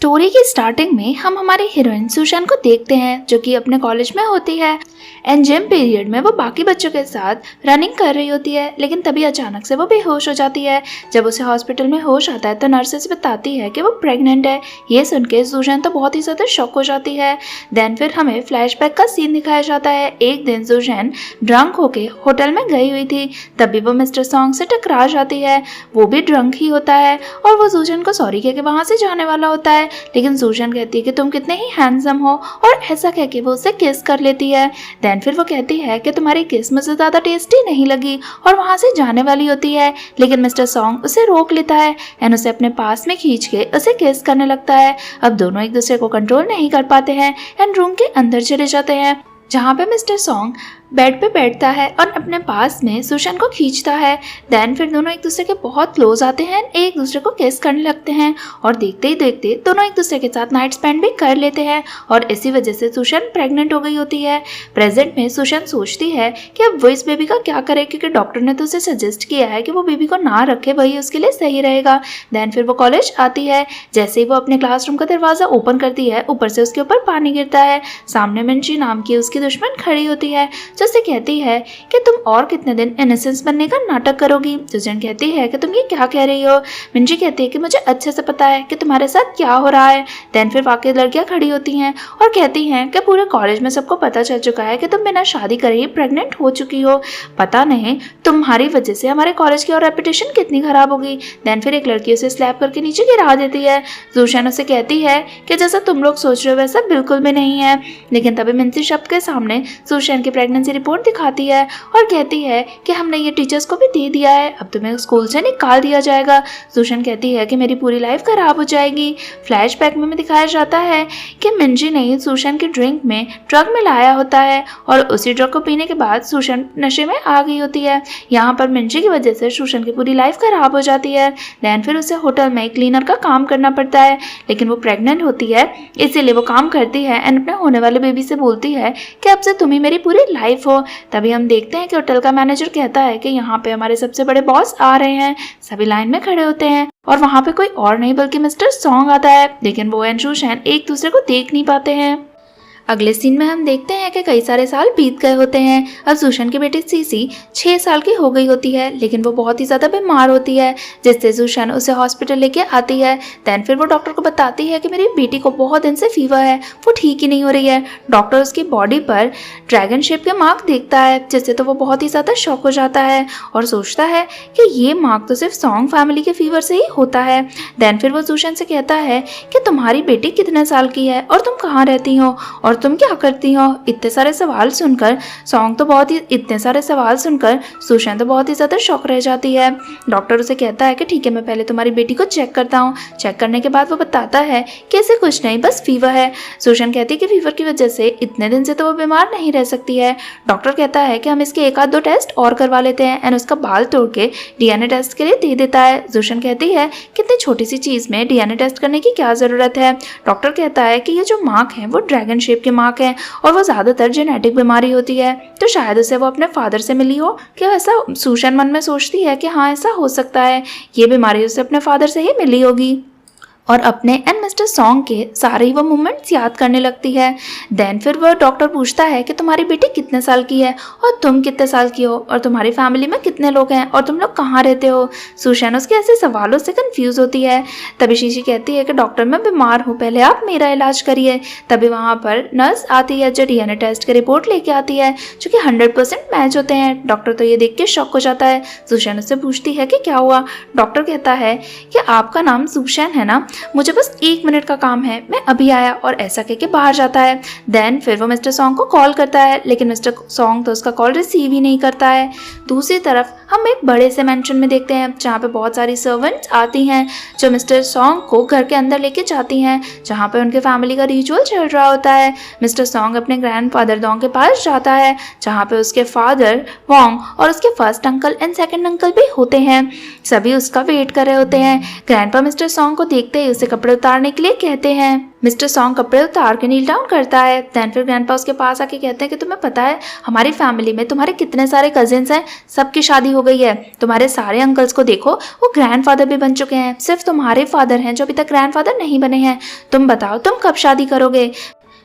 Story की starting में हम हमारी हीरोइन सुशान को देखते हैं जो कि अपने कॉलेज में होती है एंड जिम पीरियड में वो बाकी बच्चों के साथ रनिंग कर रही होती है, लेकिन तभी अचानक से वो बेहोश हो जाती है। जब उसे हॉस्पिटल में होश आता है तो नर्सेस बताती है कि वो प्रेग्नेंट है। ये सुन के सुशान तो बहुत ही ज़्यादा शॉक हो जाती है। देन फिर हमें फ्लैशबैक का सीन दिखाया जाता है। एक दिन सुशान ड्रंक होके होटल में गई हुई थी, तभी वो मिस्टर सॉन्ग से टकरा जाती है। वो भी ड्रंक ही होता है और वो सुशान को सॉरी कह के वहाँ से जाने वाला होता है, लेकिन सुशान कहती है कि तुम कितने ही हैंडसम हो और ऐसा कह के वो उसे किस कर लेती है। देन फिर वो कहती है कि तुम्हारी किस मुझे ज़्यादा टेस्टी नहीं लगी और वहाँ से जाने वाली होती है, लेकिन मिस्टर सॉन्ग उसे रोक लेता है एंड उसे अपने पास में खींच के उसे किस करने लगता है। अब दोनों एक दूसरे को कंट्रोल नहीं कर पाते हैं एंड रूम के अंदर चले जाते हैं, जहाँ पे मिस्टर सॉन्ग बेड पे बैठता है और अपने पास में सुशान को खींचता है। देन फिर दोनों एक दूसरे के बहुत क्लोज आते हैं, एक दूसरे को किस करने लगते हैं और देखते ही देखते दोनों एक दूसरे के साथ नाइट स्पेंड भी कर लेते हैं और इसी वजह से सुशान प्रेग्नेंट हो गई होती है। प्रेजेंट में सुशान सोचती है कि अब वो इस बेबी का क्या करे, क्योंकि डॉक्टर ने तो उसे सजेस्ट किया है कि वो बेबी को ना रखे, वही उसके लिए सही रहेगा। देन फिर वो कॉलेज आती है। जैसे ही वो अपने क्लासरूम का दरवाज़ा ओपन करती है, ऊपर से उसके ऊपर पानी गिरता है। सामने मिंची नाम की उसकी दुश्मन खड़ी होती है जो उसे कहती है कि तुम और कितने दिन इनोसेंस बनने का नाटक करोगी। सुजन कहती है कि तुम ये क्या कह रही हो। मिंजी कहती है कि मुझे अच्छे से पता है कि तुम्हारे साथ क्या हो रहा है। देन फिर वाकई लड़कियां खड़ी होती हैं और कहती हैं कि पूरे कॉलेज में सबको पता चल चुका है कि तुम बिना शादी करे ही प्रेग्नेंट हो चुकी हो। पता नहीं तुम्हारी वजह से हमारे कॉलेज की और रेपुटेशन कितनी खराब होगी। देन फिर एक लड़की उसे स्लैप करके नीचे गिरा देती है। सुशान उसे कहती है कि जैसा तुम लोग सोच रहे हो वैसा बिल्कुल भी नहीं है, लेकिन तभी मिंसी शब्द के सामने सुशान की प्रेगनेंसी रिपोर्ट दिखाती है और कहती है कि हमने ये टीचर्स को भी दे दिया है, अब तुम्हें स्कूल से निकाल दिया जाएगा। सुशान कहती है कि मेरी पूरी लाइफ खराब हो जाएगी। फ्लैशबैक में दिखाया जाता है कि मिंजी ने सुशान की ड्रिंक में ड्रग मिलाया होता है और उसी ड्रग को पीने के बाद सुशान नशे में आ गई होती है। यहाँ पर मिंजी की वजह से सुशान की पूरी लाइफ खराब हो जाती है। देन फिर उसे होटल में क्लीनर का काम करना पड़ता है, लेकिन वो प्रेग्नेंट होती है इसीलिए वो काम करती है एंड अपने होने वाले बेबी से बोलती है कि अब से तुम ही मेरी पूरी लाइफ हो। तभी हम देखते हैं कि होटल का मैनेजर कहता है कि यहाँ पे हमारे सबसे बड़े बॉस आ रहे हैं। सभी लाइन में खड़े होते हैं और वहाँ पे कोई और नहीं बल्कि मिस्टर सॉन्ग आता है, लेकिन वो एंड सुशान एक दूसरे को देख नहीं पाते हैं। अगले सीन में हम देखते हैं कि कई सारे साल बीत गए होते हैं। अब सुशान की बेटी सीसी 6 साल की हो गई होती है, लेकिन वो बहुत ही ज़्यादा बीमार होती है, जिससे सुशान उसे हॉस्पिटल लेके आती है। देन फिर वो डॉक्टर को बताती है कि मेरी बेटी को बहुत दिन से फीवर है, वो ठीक ही नहीं हो रही है। डॉक्टर उसकी बॉडी पर ड्रैगन शेप के मार्क देखता है, जिससे तो वो बहुत ही ज़्यादा शॉक हो जाता है और सोचता है कि ये मार्क तो सिर्फ सॉन्ग फैमिली के फीवर से ही होता है। देन फिर वो सुशान से कहता है कि तुम्हारी बेटी कितने साल की है और तुम कहाँ रहती हो और तुम क्या करती हो। इतने सारे सवाल सुनकर सुशान तो बहुत ही ज़्यादा शॉक रह जाती है। डॉक्टर उसे कहता है कि ठीक है, मैं पहले तुम्हारी बेटी को चेक करता हूँ। चेक करने के बाद वो बताता है कि ऐसे कुछ नहीं, बस फीवर है। सुशान कहती है कि फीवर की वजह से इतने दिन से तो वो बीमार नहीं रह सकती है। डॉक्टर कहता है कि हम इसके 1 आध 2 टेस्ट और करवा लेते हैं एंड उसका बाल तोड़ के DNA टेस्ट के लिए दे देता है। सुशान कहती है कितनी छोटी सी चीज़ में DNA टेस्ट करने की क्या ज़रूरत है। डॉक्टर कहता है कि ये जो मार्क है वो ड्रैगन शेप के मार्क है और वो ज़्यादातर जेनेटिक बीमारी होती है, तो शायद उसे वो अपने फादर से मिली हो। कि ऐसा सुशान मन में सोचती है कि हाँ ऐसा हो सकता है, ये बीमारी उसे अपने फादर से ही मिली होगी और अपने एंड मिस्टर सॉन्ग के सारे ही वो मोमेंट्स याद करने लगती है। देन फिर वो डॉक्टर पूछता है कि तुम्हारी बेटी कितने साल की है और तुम कितने साल की हो और तुम्हारी फैमिली में कितने लोग हैं और तुम लोग कहाँ रहते हो। सुशान उसके ऐसे सवालों से कंफ्यूज होती है। तभी शीशी कहती है कि डॉक्टर मैं बीमार हूँ, पहले आप मेरा इलाज करिए। तभी वहाँ पर नर्स आती है जो DNA टेस्ट की रिपोर्ट लेके आती है, जो कि 100% मैच होते हैं। डॉक्टर तो ये देख के शॉक हो जाता है। सुशान उससे पूछती है कि क्या हुआ। डॉक्टर कहता है कि आपका नाम सुशान है ना, मुझे बस 1 मिनट का काम है, मैं अभी आया, और ऐसा कह के बाहर जाता है। देन फिर वो मिस्टर सॉन्ग को कॉल करता है, लेकिन मिस्टर सॉन्ग तो उसका कॉल रिसीव ही नहीं करता है। दूसरी तरफ हम एक बड़े से मेंशन में देखते हैं जहाँ पे बहुत सारी सर्वेंट्स आती हैं जो मिस्टर सॉन्ग को घर के अंदर लेके जाती हैं, जहाँ पे उनके फैमिली का रिचुअल चल रहा होता है। मिस्टर सॉन्ग अपने ग्रैंडफादर डोंग के पास जाता है, जहाँ पे उसके फादर वोंग और उसके first uncle and second uncle भी होते हैं। सभी उसका वेट कर रहे होते हैं। ग्रैंडपा मिस्टर सॉन्ग को देखते ही उसे कपड़े उतारने के लिए कहते हैं। मिस्टर सॉन्ग कपड़े उतार के नील डाउन करता है। देन फिर ग्रैंडपा उसके पास आके कहते हैं कि तुम्हें पता है हमारी फैमिली में तुम्हारे कितने सारे कजिन्स हैं, सबकी शादी हो गई है। तुम्हारे सारे अंकल्स को देखो, वो ग्रैंडफादर भी बन चुके हैं। सिर्फ तुम्हारे फादर हैं जो अभी तक ग्रैंडफादर नहीं बने हैं। तुम बताओ तुम कब शादी करोगे।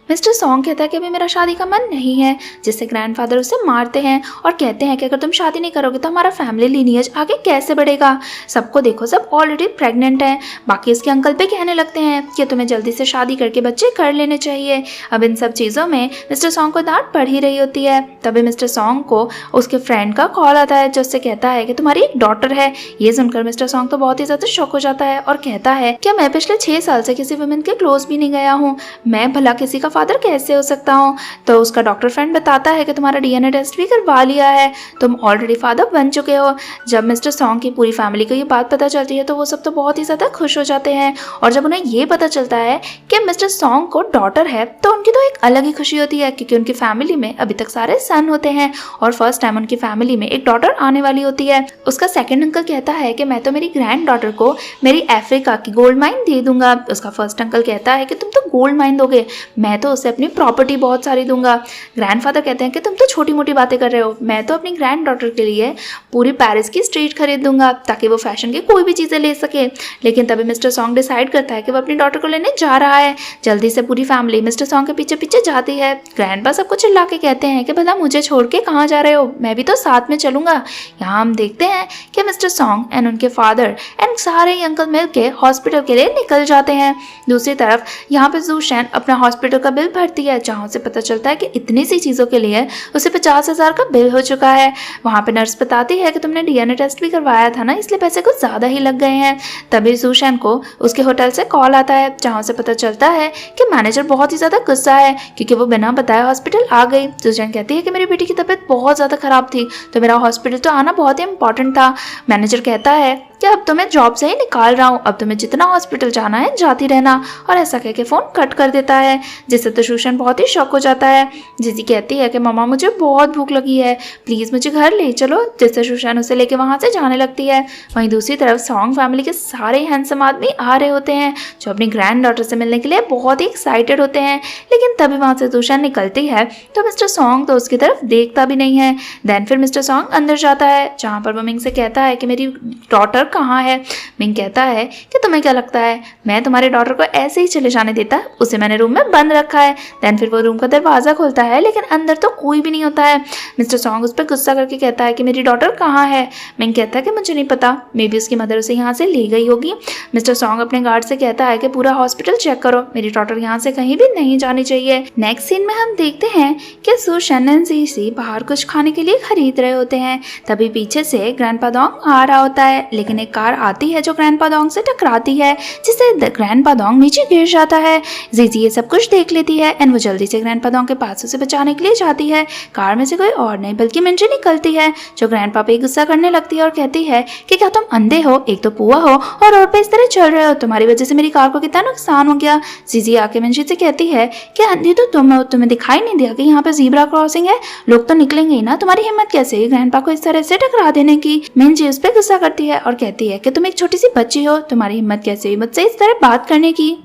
मिस्टर सॉन्ग कहता है कि अभी मेरा शादी का मन नहीं है, जिससे ग्रैंडफादर उसे मारते हैं और कहते हैं कि अगर तुम शादी नहीं करोगे तो हमारा फैमिली लीनियज आगे कैसे बढ़ेगा। सबको देखो, सब ऑलरेडी प्रेग्नेंट हैं। बाकी उसके अंकल पे कहने लगते हैं कि तुम्हें जल्दी से शादी करके बच्चे कर लेने चाहिए। अब इन सब चीज़ों में मिस्टर सॉन्ग को डांट पड़ ही रही होती है। तभी मिस्टर सॉन्ग को उसके फ्रेंड का कॉल आता है जो उससे कहता है कि तुम्हारी एक डॉटर है। ये सुनकर मिस्टर सॉन्ग तो बहुत ही ज़्यादा शॉक हो जाता है और कहता है कि मैं पिछले 6 साल से किसी वुमेन के क्लोज भी नहीं गया हूँ, मैं भला किसी का फादर कैसे हो सकता हूँ। तो उसका डॉक्टर फ्रेंड बताता है कि तुम्हारा डीएनए टेस्ट भी करवा लिया है, तुम ऑलरेडी फादर बन चुके हो। जब मिस्टर सॉन्ग की पूरी फैमिली को ये बात पता चलती है तो वो सब तो बहुत ही ज़्यादा खुश हो जाते हैं। और जब उन्हें ये पता चलता है कि मिस्टर सॉन्ग को डॉटर है तो उनकी तो एक अलग ही खुशी होती है, क्योंकि उनकी फैमिली में अभी तक सारे सन होते हैं और फर्स्ट टाइम उनकी फैमिली में एक डॉटर आने वाली होती है। उसका सेकेंड अंकल कहता है कि मैं तो मेरी ग्रैंड डॉटर को मेरी अफ्रीका की गोल्ड माइन दे दूंगा। उसका फर्स्ट अंकल कहता है कि तुम तो गोल्ड माइन दोगे, मैं तो उसे अपनी प्रॉपर्टी बहुत सारी दूंगा। ग्रैंडफादर कहते हैं कि तुम तो छोटी मोटी बातें कर रहे हो, मैं तो अपनी ग्रैंड डॉटर के लिए पूरी पेरिस की स्ट्रीट खरीद दूंगा ताकि वो फैशन की कोई भी चीज़ें ले सके। लेकिन तभी मिस्टर सॉन्ग डिसाइड करता है कि वो अपनी डॉटर को लेने जा रहा है। जल्दी से पूरी फैमिली मिस्टर सॉन्ग के पीछे पीछे जाती है। ग्रैंडपा सबको चिल्ला के कहते हैं कि भला मुझे छोड़ के कहाँ जा रहे हो, मैं भी तो साथ में चलूंगा। यहाँ हम देखते हैं कि मिस्टर सॉन्ग एंड उनके फादर एंड सारे ही अंकल मिलके हॉस्पिटल के लिए निकल जाते हैं। दूसरी तरफ यहाँ पे ज़ूशेन अपना हॉस्पिटल का बिल भरती है, जहाँ से पता चलता है कि इतनी सी चीज़ों के लिए उसे 50,000 का बिल हो चुका है। वहाँ पे नर्स बताती है कि तुमने डीएनए टेस्ट भी करवाया था ना, इसलिए पैसे कुछ ज़्यादा ही लग गए हैं। तभी ज़ूशेन को उसके होटल से कॉल आता है, जहाँ से पता चलता है कि मैनेजर बहुत ही ज़्यादा गुस्सा है क्योंकि वो बिना बताए हॉस्पिटल आ गई। ज़ूशेन कहती है कि मेरी बेटी की तबीयत बहुत ज़्यादा ख़राब थी तो मेरा हॉस्पिटल तो आना बहुत ही इंपॉर्टेंट था। मैनेजर कहता है कि अब तुम्हें जॉब से ही निकाल रहा हूँ, अब तुम्हें जितना हॉस्पिटल जाना है जाती रहना, और ऐसा कह के फ़ोन कट कर देता है, जिससे तो ज़ूशेन बहुत ही शॉक हो जाता है। जीजी कहती है कि मामा मुझे बहुत भूख लगी है, प्लीज़ मुझे घर ले चलो, जिससे ज़ूशेन उसे लेके वहाँ से जाने लगती है। वहीं दूसरी तरफ सॉन्ग फैमिली के सारे हैंडसम आदमी आ रहे होते हैं जो अपनी ग्रैंड डॉटर से मिलने के लिए बहुत ही एक्साइटेड होते हैं। लेकिन तभी वहाँ से ज़ूशेन निकलती है तो मिस्टर सॉन्ग तो उसकी तरफ देखता भी नहीं है। देन फिर मिस्टर सॉन्ग अंदर जाता है, जहाँ पर वो मिंग से कहता है कि मेरी डॉटर कहाँ है। मिंग कहता है कि तुम्हें क्या लगता है मैं तुम्हारे डॉटर को ऐसे ही चले जाने देता, उसे मैंने रूम में बंद रखा है। देन फिर वो रूम का दरवाज़ा खोलता है लेकिन अंदर तो कोई भी नहीं होता है। मिस्टर सॉन्ग उस पर गुस्सा करके कहता है कि मेरी डॉटर कहाँ है। मिंग कहता है कि मुझे नहीं पता, मे बी उसकी मदर उसे यहाँ से ले गई होगी। मिस्टर सॉन्ग अपने गार्ड से कहता है कि पूरा हॉस्पिटल चेक करो, मेरी डॉटर यहाँ से कहीं भी नहीं जानी चाहिए। नेक्स्ट सीन में हम देखते हैं कि ज़ूशेन एंड ज़ीज़ी बाहर कुछ खाने के लिए खरीद रहे होते हैं। तभी पीछे से ग्रैंडपा डोंग आ रहा होता है, लेकिन एक कार आती है जो ग्रैंडपा डोंग से टकराती है, जिससे ग्रैंडपा डोंग नीचे गिर जाता है। ज़ीज़ी ये सब कुछ देख लेती है एंड वो जल्दी से ग्रैंडपा डोंग के पास उसे बचाने के लिए जाती है। कार में से कोई और नहीं बल्कि मिंजी निकलती है जो ग्रैंडपा पे गुस्सा करने लगती है और कहती है कि क्या तुम अंधे हो, एक तो पुआ हो और रोड पे इस तरह चल रहे हो, तुम्हारी वजह से मेरी कार को कितना नुकसान हो गया। ज़ीज़ी आके मिंजी से कहती है कि अंधी तो तुम हो, तुम्हें दिखाई नहीं दिया कि यहाँ पे ज़ीब्रा क्रॉसिंग है, लोग तो निकलेंगे ही ना, तुम्हारी हिम्मत कैसे है ग्रैंडपा को इस तरह से टकरा देने की। मिंजी उस पर गुस्सा करती है और कहती है कि तुम एक छोटी सी बच्ची हो, तुम्हारी हिम्मत कैसे हुई मुझसे इस तरह बात करने की।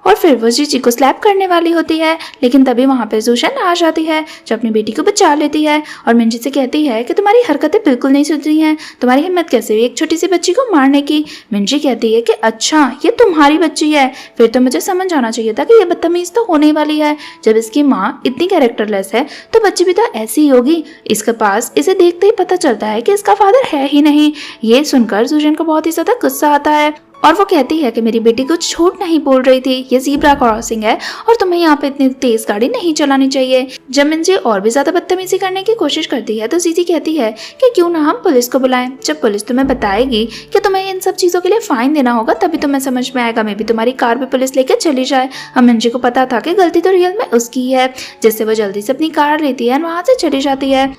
और फिर वो जीजी को स्लैप करने वाली होती है, लेकिन तभी वहाँ पे ज़ूशेन आ जाती है जो अपनी बेटी को बचा लेती है और मिंजी से कहती है कि तुम्हारी हरकतें बिल्कुल नहीं सुधरी हैं, तुम्हारी हिम्मत कैसे हुई एक छोटी सी बच्ची को मारने की। मिंजी कहती है कि अच्छा ये तुम्हारी बच्ची है, फिर तो मुझे समझ आना चाहिए था कि ये बदतमीज़ तो होने वाली है, जब इसकी माँ इतनी कैरेक्टरलेस है तो बच्ची भी तो ऐसी ही होगी। इसके पास इसे देखते ही पता चलता है कि इसका फादर है ही नहीं। ये सुनकर ज़ूशेन को बहुत ही ज़्यादा गुस्सा आता है और वो कहती है कि मेरी बेटी कुछ झूठ नहीं बोल रही थी, ये ज़ीब्रा क्रॉसिंग है और तुम्हें यहाँ पे इतनी तेज गाड़ी नहीं चलानी चाहिए। जब मिंजी और भी ज़्यादा बदतमीजी करने की कोशिश करती है तो ज़ीज़ी कहती है कि क्यों ना हम पुलिस को बुलाएं, जब पुलिस तुम्हें बताएगी कि तुम्हें इन सब चीज़ों के लिए फ़ाइन देना होगा तभी तुम्हें समझ में आएगा, मे भी तुम्हारी कार भी पुलिस लेके चली जाए। अब मिंजी को पता था कि गलती तो रियल में उसकी है, जिससे वो जल्दी से अपनी कार लेती है और वहाँ से चली जाती है।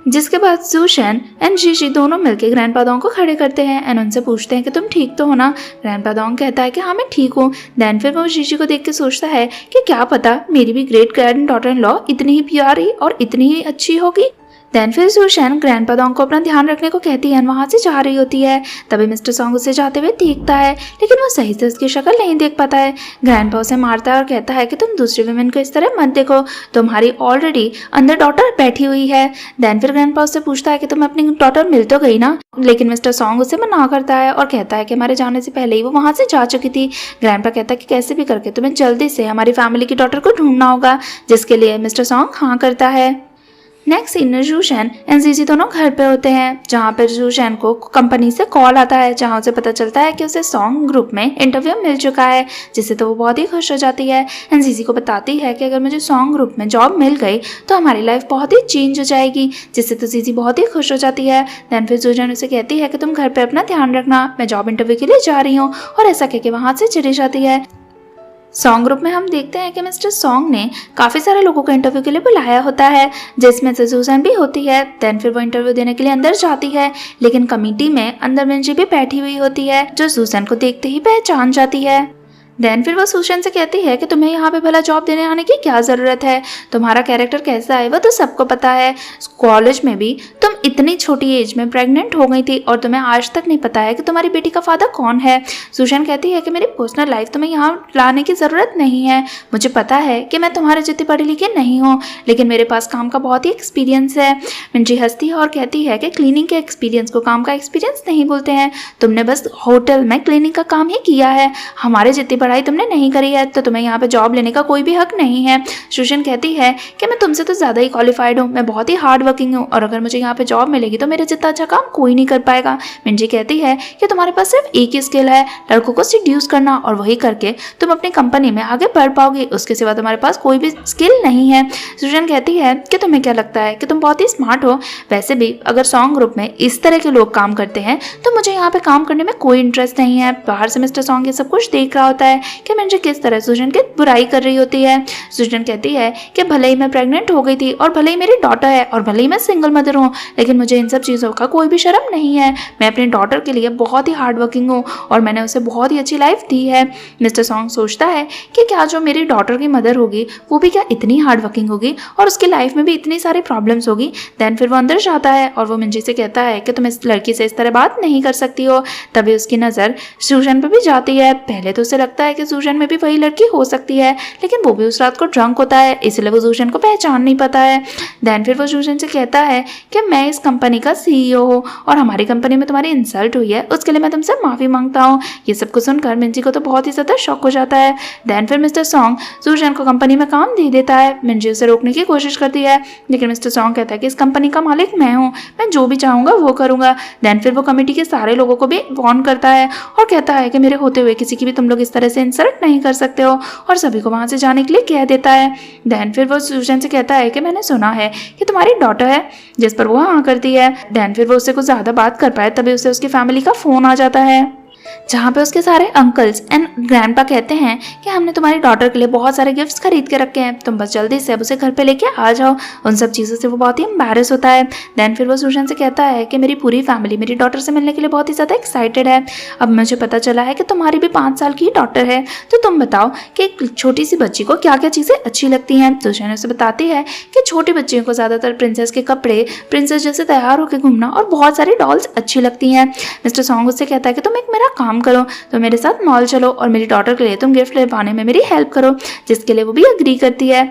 जिसके बाद ज़ूशेन एंड जीजी दोनों मिलकर ग्रैंडपा डोंग को खड़े करते हैं एंड उनसे पूछते हैं कि तुम ठीक तो हो ना। ग्रैंडपा डोंग कहता है कि हाँ मैं ठीक हूँ। देन फिर वो जीजी को देख के सोचता है कि क्या पता मेरी भी great grand daughter in law इतनी ही प्यारी और इतनी ही अच्छी होगी। देन फिर सुशन ग्रैंडपा डोंग को अपना ध्यान रखने को कहती है, वहाँ से जा रही होती है। तभी मिस्टर सॉन्ग उसे जाते हुए देखता है, लेकिन वो सही से उसकी शक्ल नहीं देख पाता है। ग्रैंडपा उसे मारता है और कहता है कि तुम दूसरी वुमेन को इस तरह मत देखो, तुम्हारी ऑलरेडी अंदर डॉटर बैठी हुई है। देन फिर ग्रैंडपा उससे पूछता है कि तुम्हें अपनी डॉटर मिल तो गई ना, लेकिन मिस्टर सॉन्ग उसे मना करता है और कहता है कि हमारे जाने से पहले ही वो वहाँ से जा चुकी थी। ग्रैंडपा कहता है कि कैसे भी करके तुम्हें जल्दी से हमारी फैमिली की डॉटर को ढूंढना होगा, जिसके लिए मिस्टर सॉन्ग हाँ करता है। नेक्स्ट सीन में जूशन एंड जीजी दोनों घर पे होते हैं, जहाँ पर जूशन को कंपनी से कॉल आता है, जहाँ उसे पता चलता है कि उसे सॉन्ग ग्रुप में इंटरव्यू मिल चुका है, जिससे तो वो बहुत ही खुश हो जाती है एंड जीजी को बताती है कि अगर मुझे सॉन्ग ग्रुप में जॉब मिल गई तो हमारी लाइफ बहुत ही चेंज हो जाएगी, जिससे तो जीजी बहुत ही खुश हो जाती है। दैन फिर जूशन उसे कहती है कि तुम घर पर अपना ध्यान रखना, मैं जॉब इंटरव्यू के लिए जा रही हूँ, और ऐसा कह के वहाँ से चली जाती है। सॉन्ग ग्रुप में हम देखते हैं कि मिस्टर सॉन्ग ने काफ़ी सारे लोगों को इंटरव्यू के लिए बुलाया होता है, जिसमें से सूजन भी होती है। देन फिर वो इंटरव्यू देने के लिए अंदर जाती है, लेकिन कमेटी में अंदर मिंजी भी बैठी हुई होती है, जो सूजन को देखते ही पहचान जाती है। देन फिर वो सूजन से कहती है कि तुम्हें यहाँ पे भला जॉब देने आने की क्या ज़रूरत है, तुम्हारा कैरेक्टर कैसा है वो तो सबको पता है, कॉलेज में भी तुम इतनी छोटी एज में प्रेग्नेंट हो गई थी और तुम्हें आज तक नहीं पता है कि तुम्हारी बेटी का फादर कौन है। सूजन कहती है कि मेरी पर्सनल लाइफ तुम्हें यहाँ लाने की ज़रूरत नहीं है, मुझे पता है कि मैं तुम्हारे जितनी पढ़ी लिखी नहीं हूँ, लेकिन मेरे पास काम का बहुत ही एक्सपीरियंस है। मिंजी हंसती है और कहती है कि क्लीनिंग के एक्सपीरियंस को काम का एक्सपीरियंस नहीं बोलते हैं, तुमने बस होटल में क्लीनिंग का काम ही किया है, हमारे जितनी पढ़ाई तुमने नहीं करी है, तो तुम्हें यहाँ पे जॉब लेने का कोई भी हक नहीं है। सूजन कहती है कि मैं तुमसे तो ज़्यादा ही क्वालिफाइड हूँ, मैं बहुत ही हार्ड वर्किंग हूँ, और अगर मुझे यहाँ पे जॉब मिलेगी तो मेरे जितना अच्छा काम कोई नहीं कर पाएगा। मिंजी कहती है कि तुम्हारे पास सिर्फ एक ही स्किल है, लड़कों को सिड्यूस करना, और वही करके तुम अपनी कंपनी में आगे बढ़ पाओगे, उसके सिवा तुम्हारे पास कोई भी स्किल नहीं है। सूजन कहती है कि तुम्हें क्या लगता है कि तुम बहुत ही स्मार्ट हो, वैसे भी अगर सॉन्ग ग्रुप में इस तरह के लोग काम करते हैं तो मुझे यहाँ पे काम करने में कोई इंटरेस्ट नहीं है। बाहर से मिस्टर सॉन्ग ये सब कुछ देख रहा होता है कि मिंजी किस तरह सूजन की बुराई कर रही होती है। सूजन कहती है कि भले ही मैं प्रेग्नेंट हो गई थी और भले ही मेरी डॉटर है और भले ही मैं सिंगल मदर हूँ, लेकिन मुझे इन सब चीज़ों का कोई भी शर्म नहीं है, मैं अपनी डॉटर के लिए बहुत ही हार्ड वर्किंग हूँ और मैंने उसे बहुत ही अच्छी लाइफ दी है। मिस्टर सॉन्ग सोचता है कि क्या जो मेरी डॉटर की मदर होगी वो भी क्या इतनी हार्ड वर्किंग होगी और उसकी लाइफ में भी इतनी सारी प्रॉब्लम्स होगी। देन फिर वो अंदर जाता है और वो मिंजी से कहता है कि तुम इस लड़की से इस तरह बात नहीं कर सकती हो। तभी उसकी नज़र सूजन पर भी जाती है। पहले तो उसे लगता है कि सूजन में भी वही लड़की हो सकती है, लेकिन वो भी उस रात को ड्रंक होता है, इसलिए वो सूजन को पहचान नहीं पाता है। देन फिर वो सूजन से कहता है कि मैं इस कंपनी का CEO हूँ और हमारी कंपनी में तुम्हारी इंसल्ट हुई है, उसके लिए मैं तुमसे माफ़ी मांगता हूँ। ये सब कुछ सुनकर मिंजी को तो बहुत ही ज़्यादा शॉक हो जाता है। देन फिर मिस्टर सॉन्ग सूजन को कंपनी में काम दे देता है। मिंजी उसे रोकने की कोशिश करती है, लेकिन मिस्टर सॉन्ग कहता है कि इस कंपनी का मालिक मैं हूँ, मैं जो भी चाहूँगा वो करूँगा। देन फिर वो कमेटी के सारे लोगों को भी वार्न करता है और कहता है कि मेरे होते हुए किसी की भी तुम लोग इस तरह से इंसल्ट नहीं कर सकते हो, और सभी को वहाँ से जाने के लिए कह देता है। देन फिर वो सूजन से कहता है कि मैंने सुना है कि तुम्हारी डॉटर है, जिस पर वो हाँ करती है। देन फिर वो उससे कुछ ज़्यादा बात कर पाए तभी उसे उसकी फैमिली का फ़ोन आ जाता है, जहाँ पे उसके सारे अंकल्स एंड ग्रैंडपा कहते हैं कि हमने तुम्हारी डॉटर के लिए बहुत सारे गिफ्ट्स खरीद के रखे हैं, तुम बस जल्दी से अब उसे घर पे लेके आ जाओ। उन सब चीज़ों से वो बहुत ही एम्बैरेस होता है। देन फिर वो सूजन से कहता है कि मेरी पूरी फैमिली मेरी डॉटर से मिलने के लिए बहुत ही ज़्यादा एक्साइटेड है। अब मुझे पता चला है कि तुम्हारी भी 5 साल की डॉटर है, तो तुम बताओ कि एक छोटी सी बच्ची को क्या क्या चीज़ें अच्छी लगती हैं। सूजन उसे बताती है कि छोटी बच्चियों को ज़्यादातर प्रिंसेस के कपड़े, प्रिंसेस जैसे तैयार होकर घूमना और बहुत सारी डॉल्स अच्छी लगती हैं। मिस्टर सॉन्ग उससे कहता है कि तुम एक मेरा काम करो, तो मेरे साथ मॉल चलो और मेरी डॉटर के लिए तुम गिफ्ट ले पाने में मेरी हेल्प करो, जिसके लिए वो भी अग्री करती है।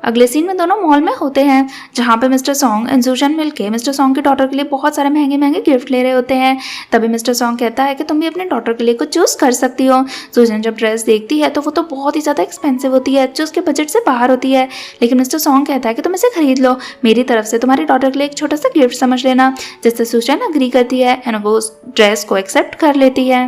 अगले सीन में दोनों मॉल में होते हैं, जहाँ पे मिस्टर सॉन्ग एंड सूजन मिलके मिस्टर सॉन्ग की डॉटर के लिए बहुत सारे महंगे महंगे गिफ्ट ले रहे होते हैं। तभी मिस्टर सॉन्ग कहता है कि तुम भी अपने डॉटर के लिए कुछ चूज़ कर सकती हो। सूजन जब ड्रेस देखती है तो वो तो बहुत ही ज़्यादा एक्सपेंसिव होती है, जो उसके बजट से बाहर होती है, लेकिन मिस्टर सॉन्ग कहता है कि तुम इसे खरीद लो, मेरी तरफ से तुम्हारी डॉटर के लिए एक छोटा सा गिफ्ट समझ लेना, जिससे सूजन अग्री करती है एंड वो उस ड्रेस को एक्सेप्ट कर लेती है।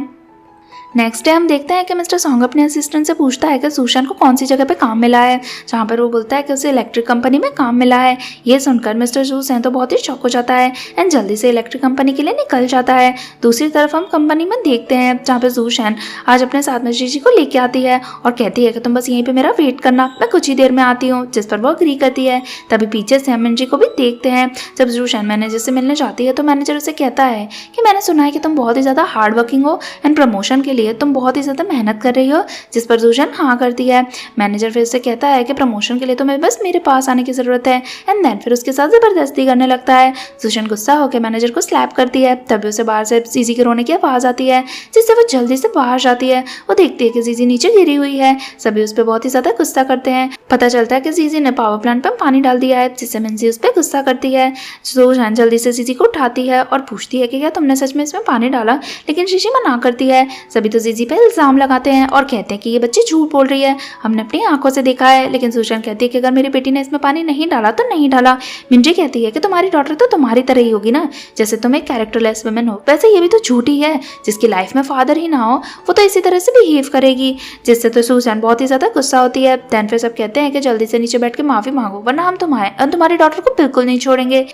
नेक्स्ट डे हम देखते हैं कि मिस्टर सॉन्ग अपने असिस्टेंट से पूछता है कि सूजन को कौन सी जगह पे काम मिला है, जहाँ पर वो बोलता है कि उसे इलेक्ट्रिक कंपनी में काम मिला है। ये सुनकर मिस्टर सूजन तो बहुत ही शॉक हो जाता है एंड जल्दी से इलेक्ट्रिक कंपनी के लिए निकल जाता है। दूसरी तरफ हम कंपनी में देखते हैं जहाँ पे सूजन आज अपने साथ में जीजी को लेके आती है और कहती है कि तुम बस यहीं पर मेरा वेट करना, मैं कुछ ही देर में आती हूँ, जिस पर वो अग्री करती है। तभी पीछे से हम मिंजी को भी देखते हैं। जब सूजन मैनेजर से मिलने जाती है तो मैनेजर उसे कहता है कि मैंने सुना है कि तुम बहुत ही ज़्यादा हार्ड वर्किंग हो एंड प्रमोशन के लिए लिए तुम बहुत ही ज़्यादा मेहनत कर रही हो, जिस पर सूजन हाँ करती है। मैनेजर फिर से कहता है कि प्रमोशन के लिए तुम्हें बस मेरे पास आने की ज़रूरत है, एंड देन फिर उसके साथ ज़बरदस्ती करने लगता है। सूजन गुस्सा होकर मैनेजर को स्लैप करती है। तभी उसे बाहर से जीजी के रोने की आवाज़ आती है, जिससे वो जल्दी से बाहर जाती है। वो देखती है कि जीजी नीचे गिरी हुई है। सभी उस पर बहुत ही ज़्यादा गुस्सा करते हैं। पता चलता है कि जीजी ने पावर प्लांट पर पानी डाल दिया है, जिससे मिंजी उस पर गुस्सा करती है। सूजन जल्दी से जीजी को उठाती है और पूछती है कि क्या तुमने सच में इसमें पानी डाला, लेकिन जीजी मना करती है। सभी तो जीजी पे इल्जाम लगाते हैं और कहते हैं कि ये बच्ची झूठ बोल रही है, हमने अपनी आंखों से देखा है। लेकिन सूजन कहती है कि अगर मेरी बेटी ने इसमें पानी नहीं डाला तो नहीं डाला। मिंजी कहती है कि तुम्हारी डॉटर तो तुम्हारी तरह ही होगी ना, जैसे तुम एक कैरेक्टरलेस वुमेन हो, वैसे ये भी तो झूठी है। जिसकी लाइफ में फादर ही ना हो वो तो इसी तरह से बिहेव करेगी, जिससे तो सूजन बहुत ही ज्यादा गुस्सा होती है। देन फिर सब कहते हैं कि जल्दी से नीचे बैठ के माफी मांगो, वरना हम तुम्हारी डॉटर को बिल्कुल नहीं छोड़ेंगे।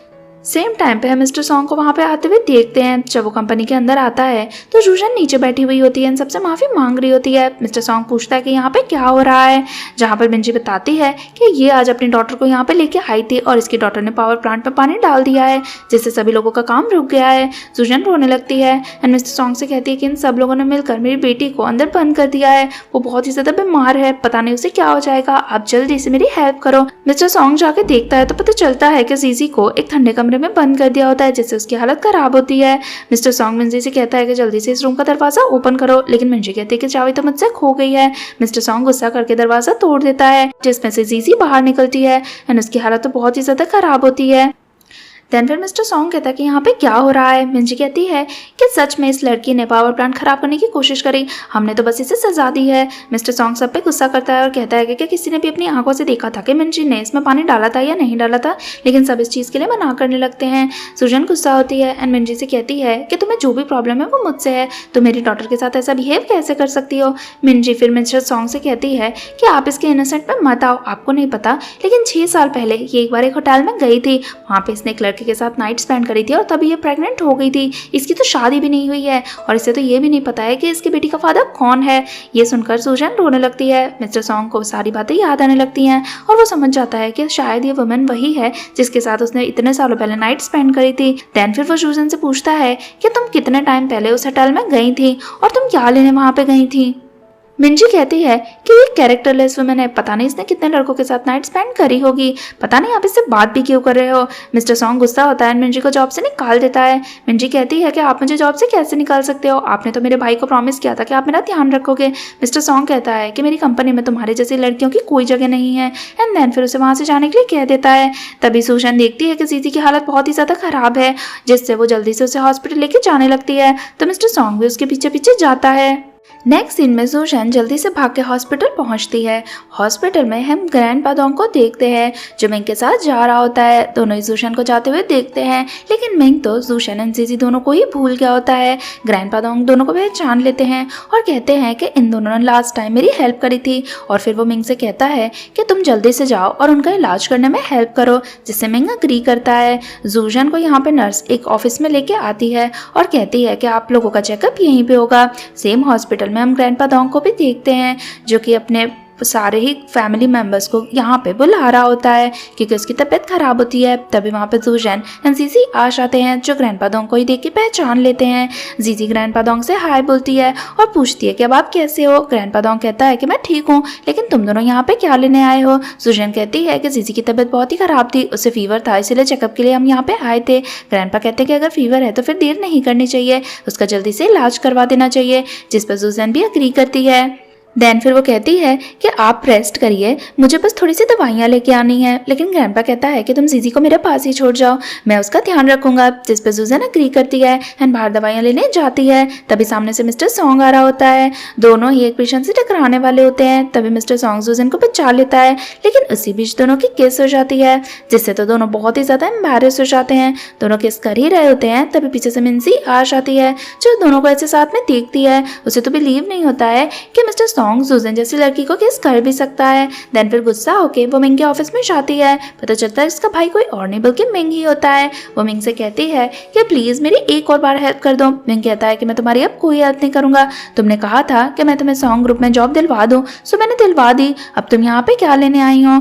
सेम टाइम पे हम मिस्टर सॉन्ग को वहाँ पे आते हुए देखते हैं। जब वो कंपनी के अंदर आता है तो सूजन नीचे बैठी हुई होती है, इन सबसे माफ़ी मांग रही होती है। मिस्टर सॉन्ग पूछता है कि यहाँ पे क्या हो रहा है, जहाँ पर मिंजी बताती है कि ये आज अपनी डॉटर को यहाँ पे लेके आई थी और इसकी डॉटर ने पावर प्लांट में पानी डाल दिया है, जिससे सभी लोगों का काम रुक गया है। सूजन रोने लगती है एंड मिस्टर सॉन्ग से कहती है कि इन सब लोगों ने मिलकर मेरी बेटी को अंदर बंद कर दिया है, वो बहुत ही ज़्यादा बीमार है, पता नहीं उसे क्या हो जाएगा, आप जल्दी से मेरी हेल्प करो। मिस्टर सॉन्ग जाके देखता है तो पता चलता है कि जीजी को एक ठंडे कमरे में बंद कर दिया होता है, जिससे उसकी हालत खराब होती है। मिस्टर सॉन्ग मिंजी से कहता है कि जल्दी से इस रूम का दरवाजा ओपन करो, लेकिन मिंजी कहती है कि चाबी तो मुझसे खो गई है। मिस्टर सॉन्ग गुस्सा करके दरवाजा तोड़ देता है, जिसमें से जीजी बाहर निकलती है एंड उसकी हालत तो बहुत ही ज्यादा खराब होती है। देन फिर मिस्टर सॉन्ग कहता है कि यहाँ पे क्या हो रहा है। मिंजी कहती है कि सच में इस लड़की ने पावर प्लांट खराब करने की कोशिश करी, हमने तो बस इसे सजा दी है। मिस्टर सॉन्ग सब पे गुस्सा करता है और कहता है कि किसी ने भी अपनी आंखों से देखा था कि मिंजी ने इसमें पानी डाला था या नहीं डाला था, लेकिन सब इस चीज़ के लिए मना करने लगते हैं। सूजन गुस्सा होती है एंड मिंजी से कहती है कि तुम्हें जो भी प्रॉब्लम है वो मुझसे है, तो मेरी डॉटर के साथ ऐसा बिहेव कैसे कर सकती हो। मिंजी फिर मिस्टर सॉन्ग से कहती है कि आप इसके इनोसेंट में मत आओ, आपको नहीं पता, लेकिन 6 साल पहले ये एक बार एक होटल में गई थी, वहाँ पे इसने एक लड़के के साथ नाइट स्पेंड करी थी और तभी ये प्रेग्नेंट हो गई थी। इसकी तो शादी भी नहीं हुई है और इसे तो ये भी नहीं पता है कि इसकी बेटी का फादर कौन है। ये सुनकर सूजन रोने लगती है। मिस्टर सॉन्ग को सारी बातें याद आने लगती हैं और वो समझ जाता है कि शायद ये वुमन वही है जिसके साथ उसने इतने सालों पहले नाइट स्पेंड करी थी। देन फिर वो सूजन से पूछता है कि तुम कितने टाइम पहले उस होटल में गई थी और तुम क्या लेने वहाँ पे गई थी। मिंजी कहती है कि ये कैरेक्टरलेस वुमन है, पता नहीं इसने कितने लड़कों के साथ नाइट स्पेंड करी होगी, पता नहीं आप इससे बात भी क्यों कर रहे हो। मिस्टर सॉन्ग गुस्सा होता है, मिंजी को जॉब से निकाल देता है। मिंजी कहती है कि आप मुझे जॉब से कैसे निकाल सकते हो, आपने तो मेरे भाई को प्रॉमिस किया था कि आप मेरा ध्यान रखोगे। मिस्टर सॉन्ग कहता है कि मेरी कंपनी में तुम्हारे जैसी लड़कियों की कोई जगह नहीं है, एंड देन फिर उसे वहाँ से जाने के लिए कह देता है। तभी सूजन देखती है कि जीजी की हालत बहुत ही ज़्यादा खराब है, जिससे वो जल्दी से उसे हॉस्पिटल लेके जाने लगती है। तो मिस्टर सॉन्ग भी उसके पीछे पीछे जाता है। नेक्स्ट सीन में सूजन जल्दी से भाग के हॉस्पिटल पहुंचती है। हॉस्पिटल में हम ग्रैंडपा डोंग को देखते हैं जो मिंग के साथ जा रहा होता है। दोनों ही सूजन को जाते हुए देखते हैं, लेकिन मिंग तो सूजन एंड जीजी दोनों को ही भूल गया होता है। ग्रैंडपा डोंग दोनों को पहचान लेते हैं और कहते हैं कि इन दोनों ने लास्ट टाइम मेरी हेल्प करी थी, और फिर वो मिंग से कहता है कि तुम जल्दी से जाओ और उनका इलाज करने में हेल्प करो, जिससे मिंग अग्री करता है। सूजन को यहाँ पे नर्स एक ऑफिस में लेके आती है और कहती है कि आप लोगों का चेकअप यहीं पे होगा। सेम हॉस्पिटल में हम ग्रैंडपा डोंग को भी देखते हैं जो कि अपने सारे ही फैमिली मेंबर्स को यहाँ पे बुला रहा होता है क्योंकि उसकी तबीयत खराब होती है। तभी वहाँ पे सूजन एंड जीजी आ जाते हैं जो ग्रैंडपा डोंग को ही देख के पहचान लेते हैं। जीजी ग्रैंडपा डोंग से हाय बोलती है और पूछती है कि अब आप कैसे हो। ग्रैंडपा डोंग कहता है कि मैं ठीक हूँ, लेकिन तुम दोनों यहाँ पे क्या लेने आए हो। सूजन कहती है कि जीजी की तबीयत बहुत ही खराब थी, उसे फीवर था, इसलिए चेकअप के लिए हम यहाँ पे आए थे। ग्रैंडपा कहते हैं कि अगर फीवर है तो फिर देर नहीं करनी चाहिए, उसका जल्दी से इलाज करवा देना चाहिए, जिस पर सूजन भी अग्री करती है। देन फिर वो कहती है कि आप रेस्ट करिए, मुझे बस थोड़ी सी दवाइयाँ लेके आनी है। लेकिन ग्रैंडपा कहता है कि तुम जीजी को मेरे पास ही छोड़ जाओ, मैं उसका ध्यान रखूंगा, जिस पर सूजन अग्री करती है एंड बाहर दवाइयाँ लेने जाती है। तभी सामने से मिस्टर सॉन्ग आ रहा होता है। दोनों ही एक पेशेंट से टकराने वाले होते हैं। तभी मिस्टर सॉन्ग सूजन को बचा लेता है, लेकिन उसी बीच दोनों की किस हो जाती है, जिससे तो दोनों बहुत ही ज़्यादा एम्बैरेस हो जाते हैं। दोनों किस कर ही रहे होते हैं, तभी पीछे से मिंजी आ जाती है जो दोनों को ऐसे साथ में देखती है। उसे तो बिलीव नहीं होता है कि मिस्टर सॉन्ग सूजन जैसी लड़की को किस कर भी सकता है। देन फिर गुस्सा होके वो मिंग के ऑफिस में जाती है। पता चलता है इसका भाई कोई और नहीं बल्कि मिंग ही होता है। वो मिंग से कहती है कि प्लीज मेरी एक और बार हेल्प कर दो। मिंग कहता है कि मैं तुम्हारी अब कोई हेल्प नहीं करूंगा, तुमने कहा था कि मैं तुम्हें सॉन्ग ग्रुप में जॉब दिलवा दूं, सो मैंने दिलवा दी, अब तुम यहाँ पे क्या लेने आई हो।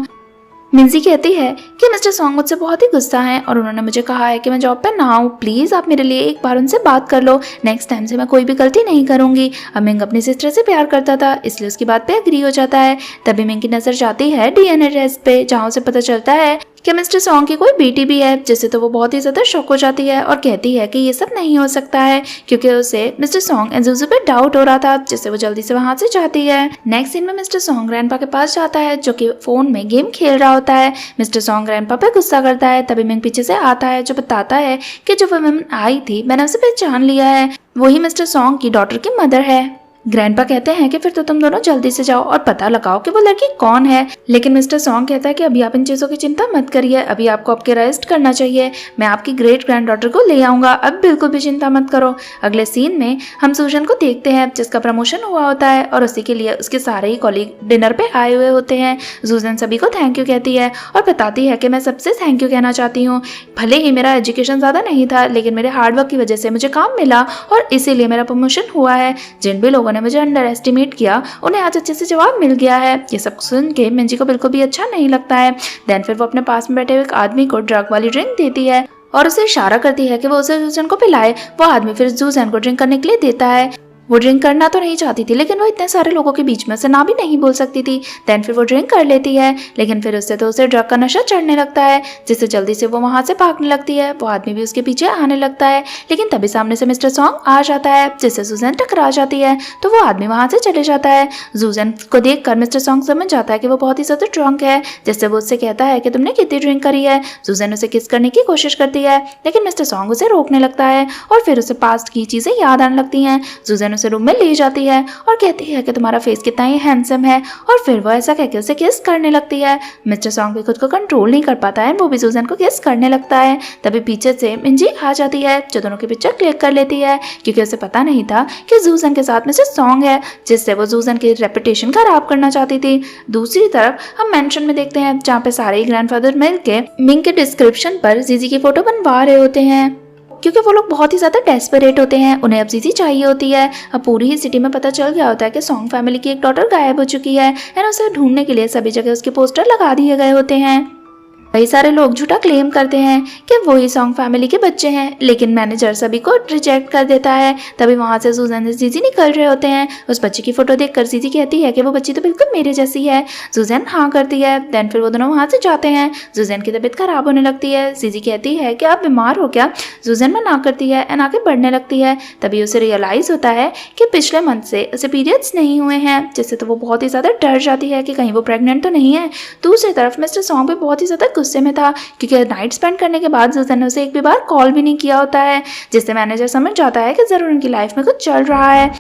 मिंजी कहती है कि मिस्टर सॉन्ग मुझसे बहुत ही गुस्सा हैं और उन्होंने मुझे कहा है कि मैं जॉब पे ना आऊँ, प्लीज आप मेरे लिए एक बार उनसे बात कर लो, नेक्स्ट टाइम से मैं कोई भी गलती नहीं करूंगी। अब मिंग अपनी सिस्टर से प्यार करता था इसलिए उसकी बात पे एग्री हो जाता है। तभी मिंग की नजर जाती है डीएनए टेस्ट पे, जहाँ उसे पता चलता है कि मिस्टर सॉन्ग की कोई बेटी भी है, जिससे तो वो बहुत ही ज्यादा शॉक हो जाती है और कहती है कि ये सब नहीं हो सकता है, क्योंकि उसे मिस्टर सॉन्ग एंड ज़ुज़ु पे डाउट हो रहा था, जिससे वो जल्दी से वहां से जाती है। नेक्स्ट सीन में मिस्टर सॉन्ग ग्रैंडपा के पास जाता है, जो कि फोन में गेम खेल रहा होता है। मिस्टर सॉन्ग ग्रैंडपा पे गुस्सा करता है। तभी मिंग पीछे से आता है, जो बताता है कि जो वुमन आई थी मैंने उसे पहचान लिया है, वही मिस्टर सॉन्ग की डॉटर की मदर है। ग्रैंडपा कहते हैं कि फिर तो तुम दोनों जल्दी से जाओ और पता लगाओ कि वो लड़की कौन है। लेकिन मिस्टर सॉन्ग कहता है कि अभी आप इन चीजों की चिंता मत करिए, अभी आपको आपके अरेस्ट करना चाहिए, मैं आपकी ग्रेट ग्रैंड डॉटर को ले आऊंगा, अब बिल्कुल भी चिंता मत करो। अगले सीन में हम सूजन को देखते हैं, जिसका प्रमोशन हुआ होता है और उसी के लिए उसके सारे ही कॉलीग डिनर पे आए हुए होते हैं। सूजन सभी को थैंक यू कहती है और बताती है कि मैं सबसे थैंक यू कहना चाहती हूँ, भले ही मेरा एजुकेशन ज़्यादा नहीं था लेकिन मेरे हार्डवर्क की वजह से मुझे काम मिला और इसीलिए मेरा प्रमोशन हुआ है। जिन भी लोगों ने मुझे अंडर एस्टिमेट किया उन्हें आज अच्छे से जवाब मिल गया है। ये सब सुन के मिंजी को बिल्कुल भी अच्छा नहीं लगता है। देन फिर वो अपने पास में बैठे हुए एक आदमी को ड्रग वाली ड्रिंक देती है और उसे इशारा करती है कि वो उसे जूजन को पिलाए। वो आदमी फिर जूजन को ड्रिंक करने के लिए देता है। वो ड्रिंक करना तो नहीं चाहती थी लेकिन वो इतने सारे लोगों के बीच में से ना भी नहीं बोल सकती थी। देन फिर वो ड्रिंक कर लेती है, लेकिन फिर उससे तो उसे ड्रग का नशा चढ़ने लगता है, जिससे जल्दी से वो वहां से भागने लगती है। वो आदमी भी उसके पीछे आने लगता है, लेकिन तभी सामने से मिस्टर सॉन्ग आ जाता है, जिससे सूजन टकरा जाती है, तो वो आदमी वहां से चले जाता है। सूजन को देखकर मिस्टर सॉन्ग समझ जाता है कि वो बहुत ही ज्यादा ड्रंक है, जिससे वो उससे कहता है कि तुमने कितनी ड्रिंक करी है। सूजन उसे किस करने की कोशिश करती है, लेकिन मिस्टर सॉन्ग उसे रोकने लगता है और फिर उसे पास्ट की चीजें याद आने लगती हैं। सूजन उसे रूम में ले जाती है और कहती है कि तुम्हारा फेस कितना ही हैंडसम है, और फिर वो ऐसा कहकर उसे किस करने लगती है। मिस्टर सॉन्ग भी खुद को कंट्रोल नहीं कर पाता है, वो भी सूजन को किस करने लगता है। तभी पीछे से मिंजी आ जाती है, जो दोनों की पिक्चर क्लिक कर लेती है, क्योंकि उसे पता नहीं था कि सूजन के साथ मिस्टर सॉन्ग है, जिससे वो सूजन की रेपुटेशन खराब करना चाहती थी। दूसरी तरफ हम मेंशन में देखते हैं, जहाँ पे सारे ग्रैंडफादर मिलके मिंग के डिस्क्रिप्शन पर जीजी की फोटो बनवा रहे होते हैं, क्योंकि वो लोग बहुत ही ज़्यादा डेस्परेट होते हैं, उन्हें अब जीजी चाहिए होती है। अब पूरी ही सिटी में पता चल गया होता है कि सॉन्ग फैमिली की एक डॉटर गायब हो चुकी है एंड उसे ढूंढने के लिए सभी जगह उसके पोस्टर लगा दिए गए होते हैं। कई सारे लोग झूठा क्लेम करते हैं कि वही सॉन्ग फैमिली के बच्चे हैं, लेकिन मैनेजर सभी को रिजेक्ट कर देता है। तभी वहां से सूजन से जीजी निकल रहे होते हैं। उस बच्चे की फोटो देखकर जीजी कहती है कि वो बच्ची तो बिल्कुल मेरे जैसी है। सूजन हाँ करती है। देन फिर वो दोनों वहां से जाते हैं। सूजन की तबीयत खराब होने लगती है। जीजी कहती है कि आप बीमार हो क्या। सूजन में ना करती है एंड आगे बढ़ने लगती है। तभी उसे रियलाइज होता है कि पिछले मंथ से उसे पीरियड्स नहीं हुए हैं, जिससे तो वो बहुत ही ज्यादा डर जाती है कि कहीं वो प्रेग्नेंट तो नहीं है। दूसरी तरफ मिस्टर सॉन्ग भी बहुत ही ज्यादा गुस्से में था, क्योंकि नाइट स्पेंड करने के बाद सूजन ने उसे एक भी बार कॉल भी नहीं किया होता है, जिससे मैनेजर समझ जाता है कि जरूर उनकी लाइफ में कुछ चल रहा है।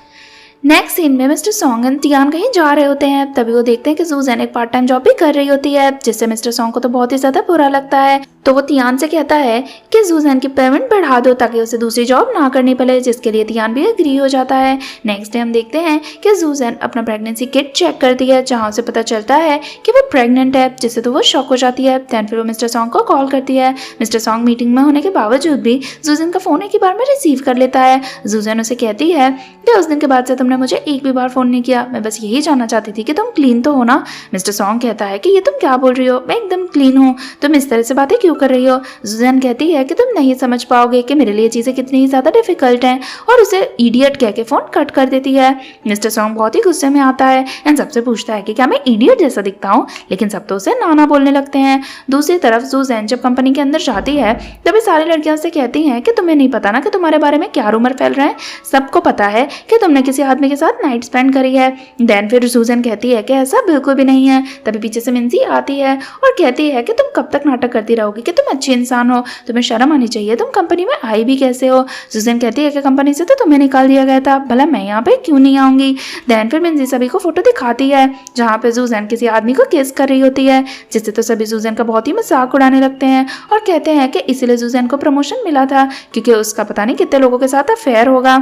नेक्स्ट सीन में मिस्टर सॉन्ग एंड तियान कहीं जा रहे होते हैं। तभी वो देखते हैं कि सूजन एक पार्ट टाइम जॉब भी कर रही होती है, जिससे मिस्टर सॉन्ग को तो बहुत ही ज्यादा बुरा लगता है। तो वो तियान से कहता है कि सूजन की पेमेंट बढ़ा दो ताकि उसे दूसरी जॉब ना करनी पड़े, जिसके लिए तियान भी एग्री हो जाता है। नेक्स्ट डे हम देखते हैं कि सूजन अपना प्रेगनेंसी किट चेक करती है, जहाँ उसे पता चलता है कि वो प्रेग्नेंट है, जिससे तो वो शॉक हो जाती है। देन फिर वो मिस्टर सॉन्ग को कॉल करती है। मिस्टर सॉन्ग मीटिंग में होने के बावजूद भी सूजन का फोन एक ही बार में रिसीव कर लेता है। सूजन उसे कहती है कि उस दिन के बाद से तुमने मुझे एक भी बार फोन नहीं किया, मैं बस यही जानना चाहती थी कि तुम क्लीन तो हो ना। मिस्टर सॉन्ग कहता है कि ये तुम क्या बोल रही हो, मैं एकदम क्लीन हूँ, तुम इस तरह से बातें क्यों कर रही हो। सूजन कहती है कि तुम नहीं समझ पाओगे कि मेरे लिए चीजें कितनी ही ज्यादा डिफिकल्ट हैं, और उसे इडियट कह के फोन कट कर देती है। मिस्टर सॉन्ग बहुत ही गुस्से में आता है एंड सबसे पूछता है कि क्या मैं इडियट जैसा दिखता हूँ, लेकिन सब तो उसे नाना बोलने लगते हैं। दूसरी तरफ सूजन जब कंपनी के अंदर जाती है तभी सारी लड़कियां उससे कहती हैं कि तुम्हें नहीं पता ना कि तुम्हारे बारे में क्या रूमर फैल रहा है, सबको पता है कि तुमने किसी आदमी के साथ नाइट स्पेंड करी है। देन फिर सूजन कहती है कि ऐसा बिल्कुल भी नहीं है। तभी पीछे से मिंजी आती है और कहती है कि तुम कब तक नाटक करती रहोगी कि तुम अच्छी इंसान हो, तुम्हें शर्म आनी चाहिए, तुम कंपनी में आई भी कैसे हो। सूजन कहती है कि कंपनी से तो तुम्हें निकाल दिया गया था, भला मैं यहाँ पे क्यों नहीं आऊंगी। देन फिर मिंजी सभी को फोटो दिखाती है जहाँ पे सूजन किसी आदमी को किस कर रही होती है, जिससे तो सभी सूजन का बहुत ही मजाक उड़ाने लगते हैं और कहते हैं कि इसीलिए सूजन को प्रमोशन मिला था, क्योंकि उसका पता नहीं कितने लोगों के साथ अफेयर होगा।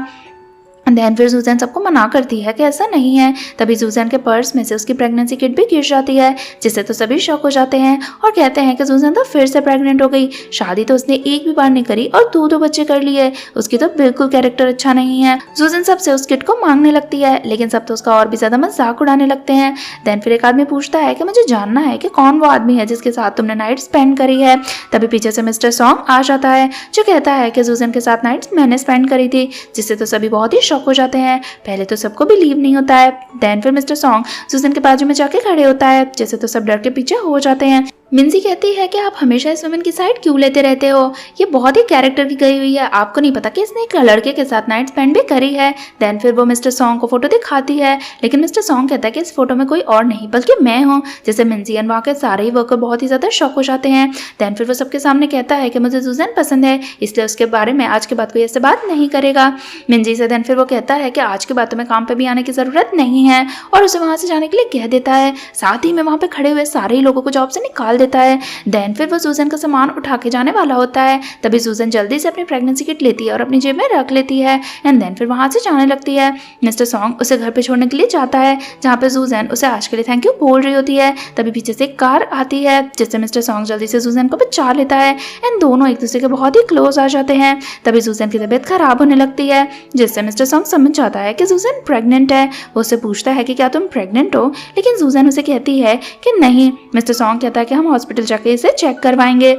देन फिर सूजन सबको मना करती है कि ऐसा नहीं है। तभी सूजन के पर्स में से उसकी प्रेगनेंसी किट भी गिर जाती है, जिससे तो सभी शॉक हो जाते हैं और कहते हैं कि सूजन तो फिर से प्रेग्नेंट हो गई। शादी तो उसने एक भी बार नहीं करी और दो बच्चे कर लिए। उसकी तो बिल्कुल कैरेक्टर अच्छा नहीं है। सूजन सबसे उस किट को मांगने लगती है, लेकिन सब तो उसका और भी ज्यादा मजाक उड़ाने लगते हैं। देन फिर एक आदमी पूछता है कि मुझे जानना है कि कौन वो आदमी है जिसके साथ तुमने नाइट स्पेंड करी है। तभी पीछे से मिस्टर सॉन्ग आ जाता है, जो कहता है कि सूजन के साथ नाइट्स मैंने स्पेंड करी थी, जिससे तो सभी बहुत ही शॉक हो जाते हैं। पहले तो सबको बिलीव नहीं होता है। देन फिर मिस्टर सॉन्ग सूजन के बाजू में जाके खड़े होता है, जैसे तो सब डर के पीछे हो जाते हैं। मिंजी कहती है कि आप हमेशा इस वुमेन की साइड क्यों लेते रहते हो, ये बहुत ही कैरेक्टर की गई हुई है, आपको नहीं पता कि इसने एक लड़के के साथ नाइट स्पेंड भी करी है। देन फिर वो मिस्टर सॉन्ग को फोटो दिखाती है, लेकिन मिस्टर सॉन्ग कहता है कि इस फोटो में कोई और नहीं बल्कि मैं हूँ, जैसे मिंजी एंड वहाँ के सारे ही वर्कर बहुत ही ज्यादा शॉक हो जाते हैं। देन फिर वो सबके सामने कहता है कि मुझे सूजन पसंद है, इसलिए उसके बारे में आज के बाद कोई ऐसे बात नहीं करेगा। मिंजी से देन फिर वो कहता है कि आज के बाद तुम्हें काम पे भी आने की जरूरत नहीं है, और उसे वहां से जाने के लिए कह देता है। साथ ही में वहां पे खड़े हुए सारे ही लोगों को जॉब से निकाल देता है। देन फिर वो सूजन का सामान उठा के जाने वाला होता है। तभी सूजन जल्दी से अपनी प्रेगनेंसी किट लेती है और अपनी जेब में रख लेती है एंड देन फिर वहां से जाने लगती है। मिस्टर सॉन्ग उसे घर पे छोड़ने के लिए जाता है, जहाँ पे सूजन उसे आज के लिए थैंक यू बोल रही होती है। तभी पीछे से एक कार आती है, जिससे मिस्टर सॉन्ग जल्दी से सूजन को बचा लेता है एंड दोनों एक दूसरे के बहुत ही क्लोज आ जाते हैं। तभी सूजन की तबीयत खराब होने लगती है, जिससे मिस्टर सॉन्ग समझ जाता है कि सूजन प्रेग्नेंट है। वो उससे पूछता है कि क्या तुम प्रेग्नेंट हो, लेकिन सूजन उसे कहती है कि नहीं। मिस्टर सॉन्ग कहता है कि हम हॉस्पिटल जाके इसे चेक करवाएंगे।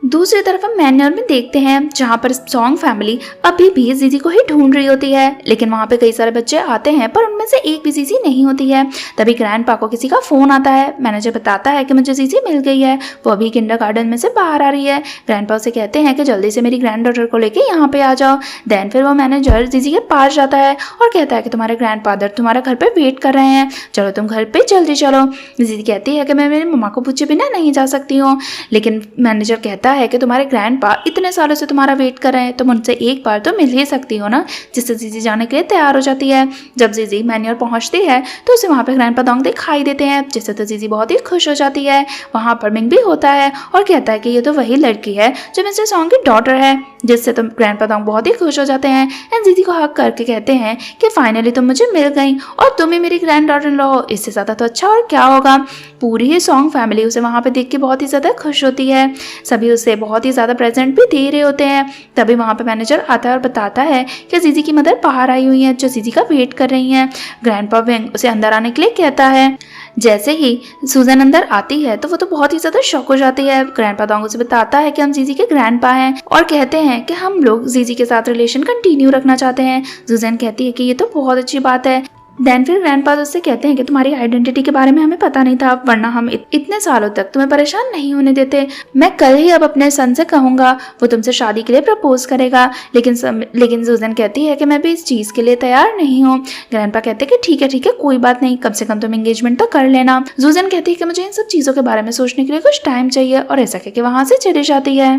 दूसरी तरफ हम मैन्योर में देखते हैं, जहाँ पर सॉन्ग फैमिली अभी भी जीजी को ही ढूंढ रही होती है, लेकिन वहाँ पे कई सारे बच्चे आते हैं पर उनमें से एक भी जीजी नहीं होती है। तभी ग्रैंडपा को किसी का फोन आता है। मैनेजर बताता है कि मुझे जीजी मिल गई है, वो अभी किंडरगार्टन में से बाहर आ रही है। ग्रैंडपा उसे कहते हैं कि जल्दी से मेरी ग्रैंड डॉटर को लेके यहाँ पे आ जाओ। देन फिर वो मैनेजर जीजी के पास जाता है और कहता है कि तुम्हारे ग्रैंडफादर तुम्हारे घर पे वेट कर रहे हैं, चलो तुम घर पे जल्दी चलो। जीजी कहती है कि मैं मेरी मम्मा को पूछे बिना नहीं जा सकती हूँ, लेकिन मैनेजर कहता है कि तुम्हारे ग्रैंडपा इतने सालों से तुम्हारा वेट कर रहे हैं, तुम उनसे एक बार तो मिल ही सकती हो ना, जिससे जीजी जाने के लिए तैयार हो जाती है। जब जीजी मैन्योर पहुंचती है तो उसे वहां पे ग्रैंडपा दोंग दिखाई देते हैं, जिससे तो जीजी बहुत ही खुश हो जाती है। वहां पर मिंग भी होता है और कहता है कि ये तो वही लड़की है जो मिस्टर सॉन्ग की डॉटर है, जिससे तो ग्रैंडपा दोंग बहुत ही खुश हो जाते हैं एंड जीजी को हक करके कहते हैं कि फाइनली तुम मुझे मिल गई और तुम ही मेरी ग्रैंड डॉटर इन लॉ हो, इससे ज्यादा तो अच्छा और क्या होगा। पूरी ही सॉन्ग फैमिली उसे वहां पे देख के बहुत ही ज्यादा खुश होती है, सभी उसे बहुत ही ज्यादा प्रेजेंट भी दे रहे होते हैं। तभी वहां पे मैनेजर आता है और बताता है कि जीजी की मदर बाहर आई हुई है, जो जीजी का वेट कर रही हैं। ग्रैंडपा विंग उसे अंदर आने के लिए कहता है। जैसे ही सूजन अंदर आती है तो वो तो बहुत ही ज्यादा शॉक हो जाती है। ग्रैंडपा दोंग उसे बताता है कि हम जीजी के ग्रैंडपा हैं और कहते हैं कि हम लोग जीजी के साथ रिलेशन कंटिन्यू रखना चाहते हैं। सूजन कहती है कि ये तो बहुत अच्छी बात है। देन फिर ग्रैंडपा उससे कहते हैं कि तुम्हारी आइडेंटिटी के बारे में हमें पता नहीं था, वरना हम इतने सालों तक तुम्हें परेशान नहीं होने देते। मैं कल ही अब अपने सन से कहूंगा, वो तुमसे शादी के लिए प्रपोज करेगा, लेकिन सूजन कहती है कि मैं भी इस चीज के लिए तैयार नहीं हूँ। ग्रैंडपा कहते हैं कि ठीक है कोई बात नहीं, कम से कम तुम एंगेजमेंट तो कर लेना। सूजन कहती है कि मुझे इन सब चीजों के बारे में सोचने के लिए कुछ टाइम चाहिए और ऐसा कहकर वहां से चली जाती है।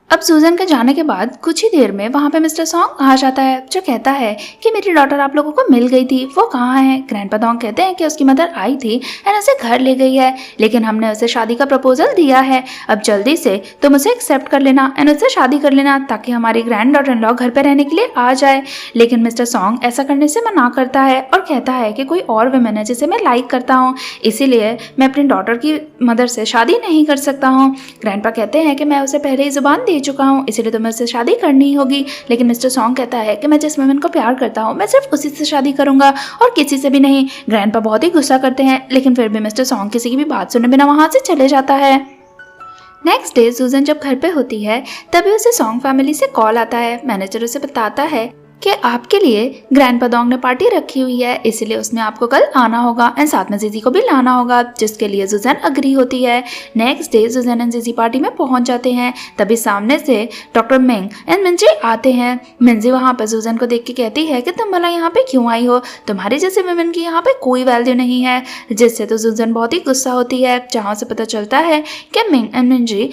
अब सूजन के जाने के बाद कुछ ही देर में वहाँ पे मिस्टर सॉन्ग आ जाता है, जो कहता है कि मेरी डॉटर आप लोगों को मिल गई थी, वो कहाँ है। ग्रैंडपा दोंग कहते हैं कि उसकी मदर आई थी एंड उसे घर ले गई है, लेकिन हमने उसे शादी का प्रपोजल दिया है, अब जल्दी से तुम उसे एक्सेप्ट कर लेना एंड उससे शादी कर लेना ताकि हमारी ग्रैंड डॉटर इन लॉ घर पे रहने के लिए आ जाए। लेकिन मिस्टर सॉन्ग ऐसा करने से मना करता है और कहता है कि कोई और वुमेन है जिसे मैं लाइक करता हूँ, इसीलिए मैं अपनी डॉटर की मदर से शादी नहीं कर सकता हूँ। ग्रैंडपा कहते हैं कि मैं उसे पहले ही जुबान दे चुका हूँ, इसलिए तुम्हें उससे शादी करनी होगी। लेकिन मिस्टर सॉन्ग कहता है कि मैं जिस वुमेन को प्यार करता हूँ मैं सिर्फ उसी से शादी करूंगा और किसी से भी नहीं। ग्रैंडपा बहुत ही गुस्सा करते हैं, लेकिन फिर भी मिस्टर सॉन्ग किसी की भी बात सुने बिना वहां से चले जाता है। नेक्स्ट डे सूजन जब घर पे होती है तभी उसे सॉन्ग फैमिली से कॉल आता है। मैनेजर उसे बताता है कि आपके लिए ग्रैंडपा दोंग ने पार्टी रखी हुई है, इसलिए उसमें आपको कल आना होगा एंड साथ में जीजी को भी लाना होगा, जिसके लिए सूजन अग्री होती है। नेक्स्ट डे सूजन एंड जीजी पार्टी में पहुंच जाते हैं। तभी सामने से डॉक्टर मिंग एंड मिंजी आते हैं। मिंजी वहां पर सूजन को देख के कहती है कि तुम भला यहाँ पे क्यों आई हो, तुम्हारे जैसे वुमेन की यहाँ पे कोई वैल्यू नहीं है, जिससे तो सूजन बहुत ही गुस्सा होती है। जहाँ से पता चलता है कि मिंग एंड मिंजी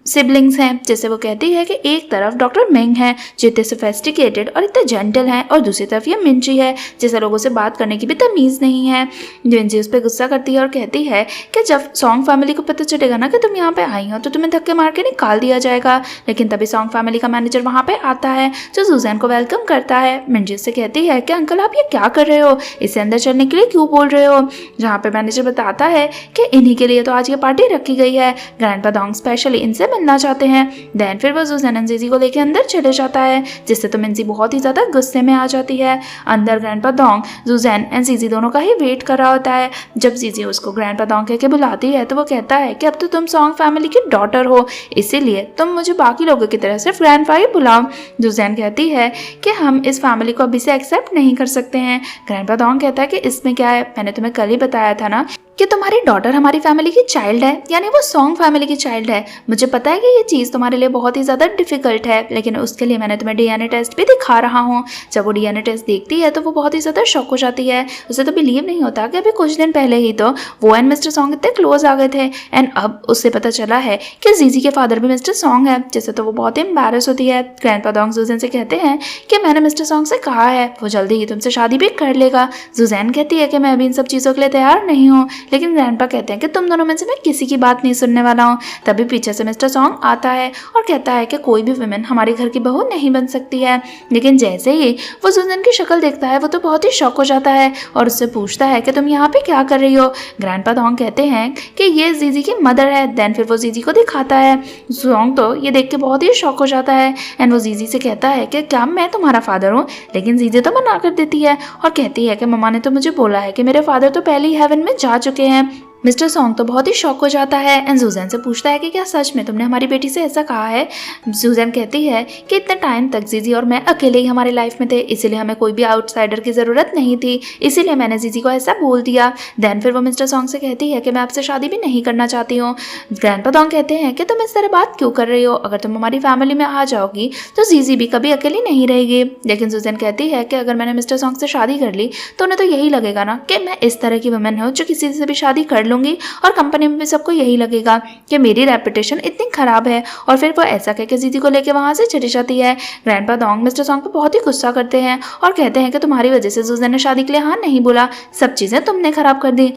सिबलिंग्स हैं, जैसे वो कहती है कि एक तरफ डॉक्टर मिंग है जो इतने सोफिस्टिकेटेड और इतने जेंटल हैं और दूसरी तरफ ये मिंजी है जिसे लोगों से बात करने की भी तमीज़ नहीं है। मिंजी उस पर गुस्सा करती है और कहती है कि जब सॉन्ग फैमिली को पता चलेगा ना कि तुम यहाँ पे आई हो तो तुम्हें धक्के मार के निकाल दिया जाएगा। लेकिन तभी सॉन्ग फैमिली का मैनेजर वहाँ पे आता है जो सुजैन को वेलकम करता है। मिंजी से कहती है कि अंकल आप ये क्या कर रहे हो, इसे अंदर चलने के लिए क्यों बोल रहे हो। जहाँ पे मैनेजर बताता है कि इन्हीं के लिए तो आज ये पार्टी रखी गई है, ग्रैंडपा डोंग स्पेशली इनसे मिलना चाहते हैं। देन फिर वो सुजैन एंड जीजी को लेकर अंदर चले जाता है जिससे तो मिंजी बहुत ही ज़्यादा गुस्से में आ जाती है। अंदर ग्रैंडपा डोंग सुजैन एंड जीजी दोनों का ही वेट कर रहा होता है। जब जीजी उसको ग्रैंडपा डोंग कह के बुलाती है तो वो कहता है कि अब तो तुम सॉन्ग फैमिली की डॉटर हो, इसीलिए तुम मुझे बाकी लोगों की तरह सिर्फ ग्रैंडपा ही बुलाओ। सुजैन कहती है कि हम इस फैमिली को अभी से एक्सेप्ट नहीं कर सकते हैं। ग्रैंडपा डोंग कहता है कि इसमें क्या है, मैंने तुम्हें कल ही बताया था ना कि तुम्हारी डॉटर हमारी फैमिली की चाइल्ड है, यानी वो सॉन्ग फैमिली की चाइल्ड है। मुझे पता है कि ये चीज़ तुम्हारे लिए बहुत ही ज़्यादा डिफिकल्ट है, लेकिन उसके लिए मैंने तुम्हें डीएनए टेस्ट भी दिखा रहा हूँ। जब वो डीएनए टेस्ट देखती है तो वो बहुत ही ज़्यादा शॉक हो जाती है। उसे तो बिलीव नहीं होता कि अभी कुछ दिन पहले ही तो वो एंड मिस्टर सॉन्ग इतने क्लोज आ गए थे एंड अब उससे पता चला है कि जीजी के फादर भी मिस्टर सॉन्ग है, जिससे तो वो बहुत ही एम्बैरस होती है। ग्रैंडपा डोंग सुजैन से कहते हैं कि मैंने मिस्टर सॉन्ग से कहा है वो जल्दी ही तुमसे शादी भी कर लेगा। सुजैन कहती है कि मैं अभी इन सब चीज़ों के लिए तैयार नहीं हूँ, लेकिन ग्रैंडपा कहते हैं कि तुम दोनों में से मैं किसी की बात नहीं सुनने वाला हूँ। तभी पीछे से मिस्टर सॉन्ग आता है और कहता है कि कोई भी वुमेन हमारे घर की बहू नहीं बन सकती है। लेकिन जैसे ही वो सुजैन की शक्ल देखता है वो तो बहुत ही शॉक हो जाता है और उससे पूछता है कि तुम यहाँ पे क्या कर रही हो। ग्रैंडपा डोंग कहते हैं कि ये जीजी की मदर है। देन फिर वो जीजी को दिखाता है। सॉन्ग तो ये देख के बहुत ही शॉक हो जाता है एंड वो जीजी से कहता है कि क्या मैं तुम्हारा फादर हूँ। लेकिन जीजी तो मना कर देती है और कहती है कि मम्मा ने तो मुझे बोला है कि मेरे फादर तो पहले ही हेवन में जा चुके हैं। मिस्टर सॉन्ग तो बहुत ही शॉक हो जाता है एंड सुजैन से पूछता है कि क्या सच में तुमने हमारी बेटी से ऐसा कहा है। सुजैन कहती है कि इतने टाइम तक जीजी और मैं अकेले ही हमारी लाइफ में थे, इसीलिए हमें कोई भी आउटसाइडर की ज़रूरत नहीं थी, इसीलिए मैंने जीजी को ऐसा बोल दिया। देन फिर वो मिस्टर सॉन्ग से कहती है कि मैं आपसे शादी भी नहीं करना चाहती हूँ। ग्रैंडपा डोंग कहते हैं कि तुम इस तरह बात क्यों कर रही हो, अगर तुम हमारी फैमिली में आ जाओगी तो जीजी भी कभी अकेली नहीं रहेगी। लेकिन सुजैन कहती है कि अगर मैंने मिस्टर सॉन्ग से शादी कर ली तो उन्हें तो यही लगेगा ना कि मैं इस तरह की वुमेन हूँ जो किसी से भी शादी कर लूँगी और कंपनी में भी सबको यही लगेगा कि मेरी रेपुटेशन इतनी खराब है। और फिर वो ऐसा कह के जीजी को लेकर वहाँ से चली जाती है। ग्रैंडपा डोंग मिस्टर सॉन्ग पे बहुत ही गुस्सा करते हैं और कहते हैं कि तुम्हारी वजह से सुजैन ने शादी के लिए हाँ नहीं बोला, सब चीज़ें तुमने खराब कर दी।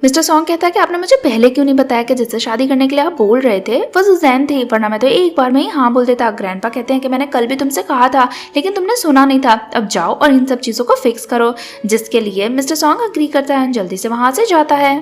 मिस्टर सॉन्ग कहता है कि आपने मुझे पहले क्यों नहीं बताया कि जिससे शादी करने के लिए आप बोल रहे थे वो सुजैन थी, वरना मैं तो एक बार में ही हाँ बोल देता। ग्रैंडपा कहते हैं कि मैंने कल भी तुमसे कहा था लेकिन तुमने सुना नहीं था, अब जाओ और इन सब चीज़ों को फिक्स करो। जिसके लिए मिस्टर सॉन्ग अग्री करता है, जल्दी से वहाँ से जाता है।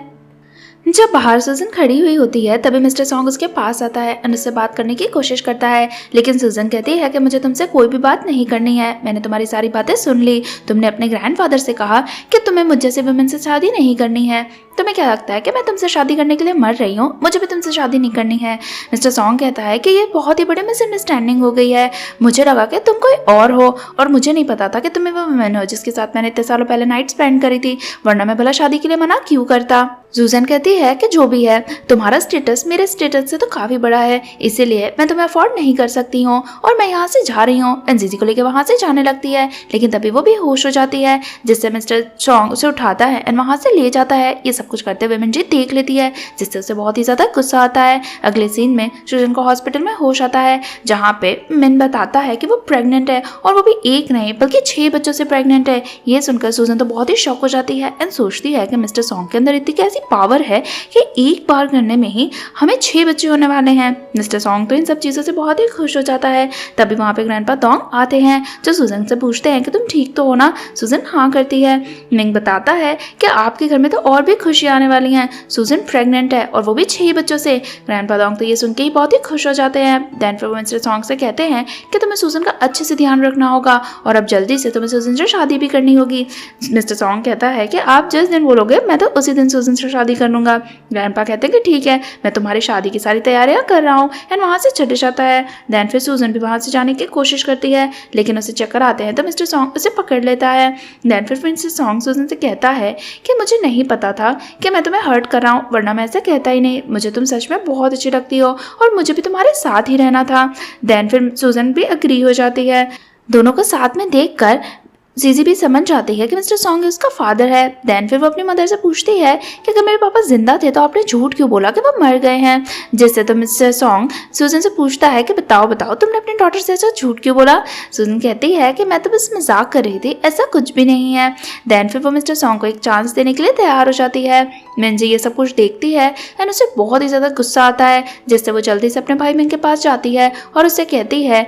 जब बाहर सुजैन खड़ी हुई होती है तभी मिस्टर सॉन्ग उसके पास आता है और उससे बात करने की कोशिश करता है, लेकिन सुजैन कहती है कि मुझे तुमसे कोई भी बात नहीं करनी है, मैंने तुम्हारी सारी बातें सुन ली। तुमने अपने ग्रैंडफादर से कहा कि तुम्हें मुझ जैसे वुमेन से शादी नहीं करनी है, तुम्हें क्या लगता है कि मैं तुमसे शादी करने के लिए मर रही हूँ, मुझे भी तुमसे शादी नहीं करनी है। मिस्टर सॉन्ग कहता है कि ये बहुत ही बड़ी मिसअंडरस्टैंडिंग हो गई है, मुझे लगा कि तुम कोई और हो और मुझे नहीं पता था कि तुम्हें वो वुमेन हो जिसके साथ मैंने इतने सालों पहले नाइट स्पेंड करी थी, वरना मैं भला शादी के लिए मना क्यों करता। सुजैन कहती है कि जो भी है तुम्हारा स्टेटस मेरे स्टेटस से तो काफ़ी बड़ा है, इसीलिए मैं तुम्हें अफोर्ड नहीं कर सकती हूँ और मैं यहाँ से जा रही हूँ। एंड जीजी को लेकर वहाँ से जाने लगती है, लेकिन तभी वो बेहोश हो जाती है, जिससे मिस्टर सॉन्ग उसे उठाता है एंड वहाँ से ले जाता है। ये सब कुछ करते हुए मिंजी देख लेती है, जिससे उसे बहुत ही ज़्यादा गुस्सा आता है। अगले सीन में सुजैन को हॉस्पिटल में होश आता है, जहाँ पे मिन बताता है कि वो प्रेग्नेंट है और वो भी एक नहीं बल्कि 6 बच्चों से प्रेग्नेंट है। ये सुनकर सुजैन तो बहुत ही शॉक हो जाती है एंड सोचती है कि मिस्टर सॉन्ग के अंदर इतनी कैसी पावर है कि एक बार करने में ही हमें 6 बच्चे होने वाले हैं। मिस्टर सॉन्ग तो इन सब चीज़ों से बहुत ही खुश हो जाता है। तभी वहाँ पे ग्रैंडपा डोंग आते हैं जो सुजैन से पूछते हैं कि तुम ठीक तो हो ना। सुजैन हाँ करती है। मिंग बताता है कि आपके घर में तो और भी खुशियाँ आने वाली हैं, सुजैन प्रेग्नेंट है और वो भी 6 बच्चों से। ग्रैंडपा डोंग तो ये सुन के ही बहुत ही खुश हो जाते हैं। देन फिर वो मिस्टर सॉन्ग से कहते हैं कि तुम्हें सुजैन का अच्छे से ध्यान रखना होगा और अब जल्दी से तुम्हें सुजैन से शादी भी करनी होगी। मिस्टर सॉन्ग कहता है कि आप जिस दिन बोलोगे मैं तो उसी दिन सुजैन से शादी कर लूँगा। ग्रैंडपा कहते हैं कि ठीक है, मैं तुम्हारी शादी की सारी तैयारियां कर रहा हूँ एंड वहाँ से चले जाता है। देन फिर सुजैन भी वहाँ से जाने की कोशिश करती है, लेकिन उसे चक्कर आते हैं तो मिस्टर सॉन्ग उसे पकड़ लेता है। देन फिर मिस्टर सॉन्ग सुजैन से कहता है कि मुझे नहीं पता था कि मैं तुम्हें हर्ट कर रहा हूँ, वरना मैं ऐसा कहता ही नहीं, मुझे तुम सच में बहुत अच्छी लगती हो और मुझे भी तुम्हारे साथ ही रहना था। देन फिर सुजैन भी अग्री हो जाती है। दोनों को साथ में देखकर जीजी भी समझ जाती है कि मिस्टर सॉन्ग उसका फादर है। देन फिर वो अपनी मदर से पूछती है कि अगर मेरे पापा जिंदा थे तो आपने झूठ क्यों बोला कि वो मर गए हैं। जिससे तो मिस्टर सॉन्ग सूजन से पूछता है कि बताओ तुमने अपनी डॉटर से ऐसा झूठ क्यों बोला। सूजन कहती है कि मैं तो बस मजाक कर रही थी, ऐसा कुछ भी नहीं है। देन फिर वो मिस्टर सॉन्ग को एक चांस देने के लिए तैयार हो जाती है। मिंजी ये सब कुछ देखती है एंड उसे बहुत ही ज़्यादा गुस्सा आता है, जिससे वो जल्दी से अपने भाई मिंग के पास जाती है और उससे कहती है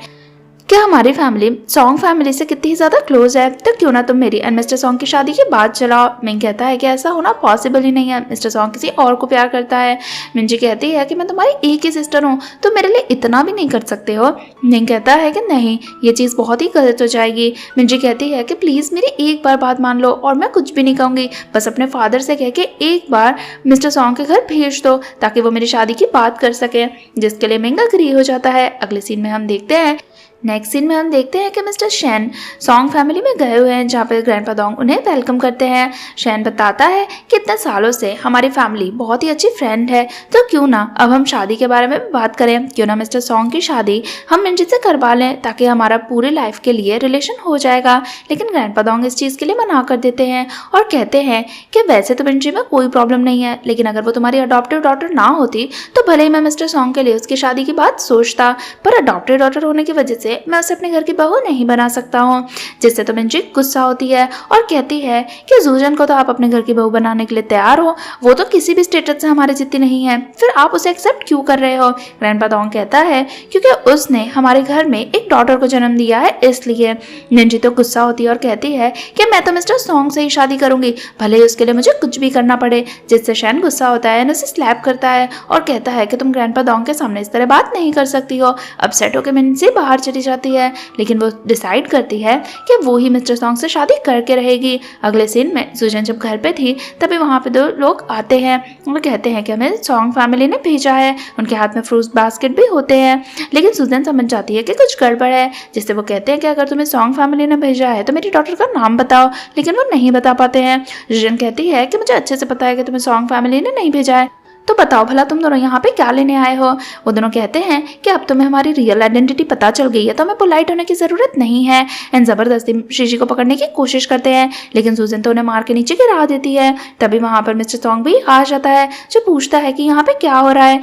कि हमारी फैमिली सॉन्ग फैमिली से कितनी ज़्यादा क्लोज है, तो क्यों ना तुम मेरी एंड मिस्टर सॉन्ग की शादी की बात चलाओ। मिंग कहता है कि ऐसा होना पॉसिबल ही नहीं है, मिस्टर सॉन्ग किसी और को प्यार करता है। मिंजी कहती है कि मैं तुम्हारी एक ही सिस्टर हूँ, तो मेरे लिए इतना भी नहीं कर सकते हो। मिंग कहता है कि नहीं, ये चीज़ बहुत ही गलत हो जाएगी। मिंजी कहती है कि प्लीज़ मेरी एक बार बात मान लो और मैं कुछ भी नहीं कहूँगी, बस अपने फादर से कह के एक बार मिस्टर सॉन्ग के घर भेज दो ताकि वो मेरी शादी की बात कर सके, जिसके लिए मिंग अग्री हो जाता है। अगले सीन में हम देखते हैं नेक्स्ट सीन में हम देखते हैं कि मिस्टर शैन सॉन्ग फैमिली में गए हुए हैं, जहाँ पर ग्रैंडपा डोंग उन्हें वेलकम करते हैं। शैन बताता है कि इतने सालों से हमारी फैमिली बहुत ही अच्छी फ्रेंड है, तो क्यों ना अब हम शादी के बारे में भी बात करें, क्यों ना मिस्टर सॉन्ग की शादी हम मिंजी से करवा लें ताकि हमारा पूरी लाइफ के लिए रिलेशन हो जाएगा। लेकिन ग्रैंडपा डोंग इस चीज़ के लिए मना कर देते हैं और कहते हैं कि वैसे तो मिंजी में कोई प्रॉब्लम नहीं है, लेकिन अगर वो तुम्हारी अडॉप्टिव डॉटर ना होती तो भले ही मैं मिस्टर सॉन्ग के लिए उसकी शादी की बात सोचता, पर अडॉप्टिव डॉटर होने की वजह से मैं उसे अपने घर की बहू नहीं बना सकता हूँ। जिससे तो मिंजी गुस्सा होती है और कहती है कि जूजन को तो आप अपने घर की बहू बनाने के लिए तैयार हो, वो तो किसी भी स्टेटस से हमारे जितनी नहीं है, फिर आप उसे एक्सेप्ट क्यों कर रहे हो। ग्रैंडपा डोंग कहता है क्योंकि उसने हमारे घर में एक डॉटर को जन्म दिया है, इसलिए। मिंजी तो गुस्सा होती है और कहती है कि मैं तो मिस्टर सॉन्ग से ही शादी करूंगी, भले ही उसके लिए मुझे कुछ भी करना पड़े। जिससे शैन गुस्सा होता है, उसे स्लैप करता है और कहता है कि तुम ग्रैंडपा डोंग के सामने इस तरह बात नहीं कर सकती हो। अपसेट होकर मिंजी बाहर चली जाती है, लेकिन वो डिसाइड करती है कि वो ही मिस्टर सॉन्ग से शादी करके रहेगी। अगले सीन में सूजन जब घर पे थी तभी वहाँ पे दो लोग आते हैं और कहते हैं कि हमें सॉन्ग फैमिली ने भेजा है। उनके हाथ में फ्रूट बास्केट भी होते हैं, लेकिन सूजन समझ जाती है कि कुछ गड़बड़ है, जिससे वो कहते हैं कि अगर तुम्हें सॉन्ग फैमिली ने भेजा है तो मेरी डॉटर का नाम बताओ, लेकिन वो नहीं बता पाते हैं। सूजन कहती है कि मुझे अच्छे से पता है कि तुम्हें सॉन्ग फैमिली ने नहीं भेजा है, तो बताओ भला तुम दोनों यहाँ पे क्या लेने आए हो। वो दोनों कहते हैं कि अब तुम्हें हमारी रियल आइडेंटिटी पता चल गई है, तो हमें पोलाइट होने की ज़रूरत नहीं है। एंड ज़बरदस्ती शीशी को पकड़ने की कोशिश करते हैं, लेकिन सूजन तो उन्हें मार के नीचे गिरा देती है। तभी वहाँ पर मिस्टर सॉन्ग भी आ जाता है, जो पूछता है कि यहाँ पे क्या हो रहा है।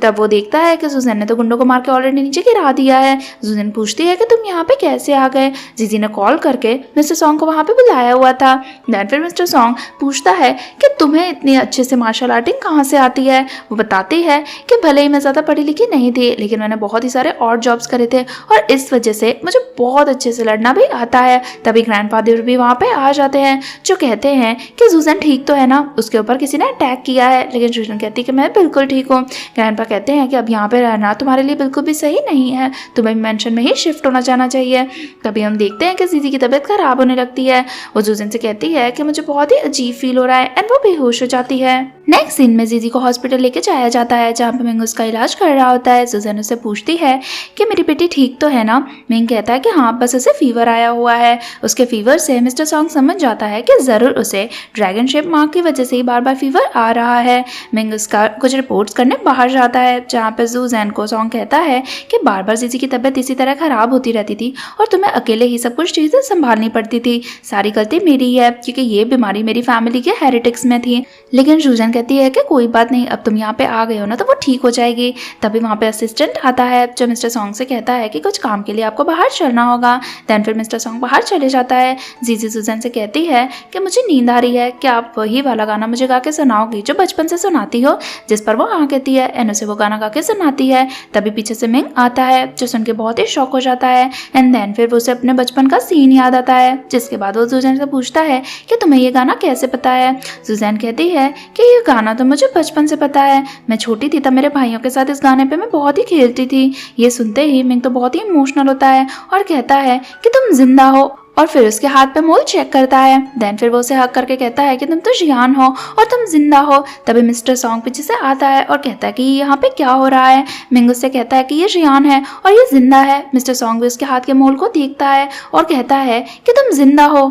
तब वो देखता है कि सूजन ने तो गुंडों को मार के ऑलरेडी नीचे गिरा दिया है। सूजन पूछती है कि तुम यहाँ पे कैसे आ गए। जीजी ने कॉल करके मिस्टर सॉन्ग को वहाँ पे बुलाया हुआ था। दैन फिर मिस्टर सॉन्ग पूछता है कि तुम्हें इतनी अच्छे से मार्शल आर्टिंग कहाँ से आती है। वो बताती है कि भले ही मैं ज़्यादा पढ़ी लिखी नहीं थी, लेकिन मैंने बहुत ही सारे और जॉब्स करे थे और इस वजह से मुझे बहुत अच्छे से लड़ना भी आता है। तभी ग्रैंडफादर भी वहाँ पे आ जाते हैं, जो कहते हैं कि सूजन ठीक तो है ना, उसके ऊपर किसी ने अटैक किया है। लेकिन सूजन कहती है कि मैं बिल्कुल ठीक हूँ। ग्रैंडपा कहते हैं कि अब यहाँ पे रहना तुम्हारे लिए बिल्कुल भी सही नहीं है, तुम्हें मेंशन में ही शिफ्ट होना जाना चाहिए। तभी हम देखते हैं कि जीजी की तबीयत खराब होने लगती है। वो सूजन से कहती है कि मुझे बहुत ही अजीब फील हो रहा है एंड वो बेहोश हो जाती है। नेक्स्ट सीन में जीजी को हॉस्पिटल लेके जाया जाता है, जहाँ पे मिंग उसका इलाज कर रहा होता है। सूजन उससे पूछती है कि मेरी बेटी ठीक तो है ना। मिंग कहता है कि हाँ, बस उसे फीवर आया हुआ है। उसके फीवर से मिस्टर सॉन्ग समझ जाता है कि ज़रूर उसे ड्रैगन शेप मार्क की वजह से ही बार बार फीवर आ रहा है। मिंग उसका कुछ रिपोर्ट्स करने बाहर जाता है, जहाँ पे सूजन को सॉन्ग कहता है कि बार बार जीजी की तबीयत इसी तरह खराब होती रहती थी और तुम्हें अकेले ही सब कुछ चीज़ें संभालनी पड़ती थी। सारी गलती मेरी है, क्योंकि ये बीमारी मेरी फैमिली के हेरिटिक्स में थी। लेकिन सूजन कहती है कि कोई बात नहीं, अब तुम यहाँ पे आ गए हो ना, तो वो ठीक हो जाएगी। तभी वहाँ पे असिस्टेंट आता है, जो मिस्टर सॉन्ग से कहता है कि कुछ काम के लिए आपको बाहर चलना होगा। दैन फिर मिस्टर सॉन्ग बाहर चले जाता है। जीजी सूजन से कहती है कि मुझे नींद आ रही है, क्या आप वही वाला गाना मुझे गा के सुनाओगी जो बचपन से सुनाती हो। जिस पर वो हाँ कहती है एंड उसे वो गाना गा के सुनाती है। तभी पीछे से मिंग आता है, जो सुन के बहुत ही शौक हो जाता है। एंड देन फिर उसे अपने बचपन का सीन याद आता है, जिसके बाद वो सूजन से पूछता है कि तुम्हें ये गाना कैसे पता है। सूजन कहती है कि ये गाना तो मुझे बचपन से पता है, मैं छोटी थी तब मेरे भाइयों के साथ इस गाने पे मैं बहुत ही खेलती थी। ये सुनते ही मिंग तो बहुत ही इमोशनल होता है और कहता है कि तुम जिंदा हो, और फिर उसके हाथ पे मोल चेक करता है। देन फिर वो उसे हक करके कहता है कि तुम तो जियान हो और तुम जिंदा हो। तभी मिस्टर सॉन्ग पीछे से आता है और कहता है कि यहाँ पे क्या हो रहा है। मिंग उससे कहता है कि ये जियान है और ये जिंदा है। मिस्टर सॉन्ग भी उसके हाथ के मोल को देखता है और कहता है कि तुम जिंदा हो,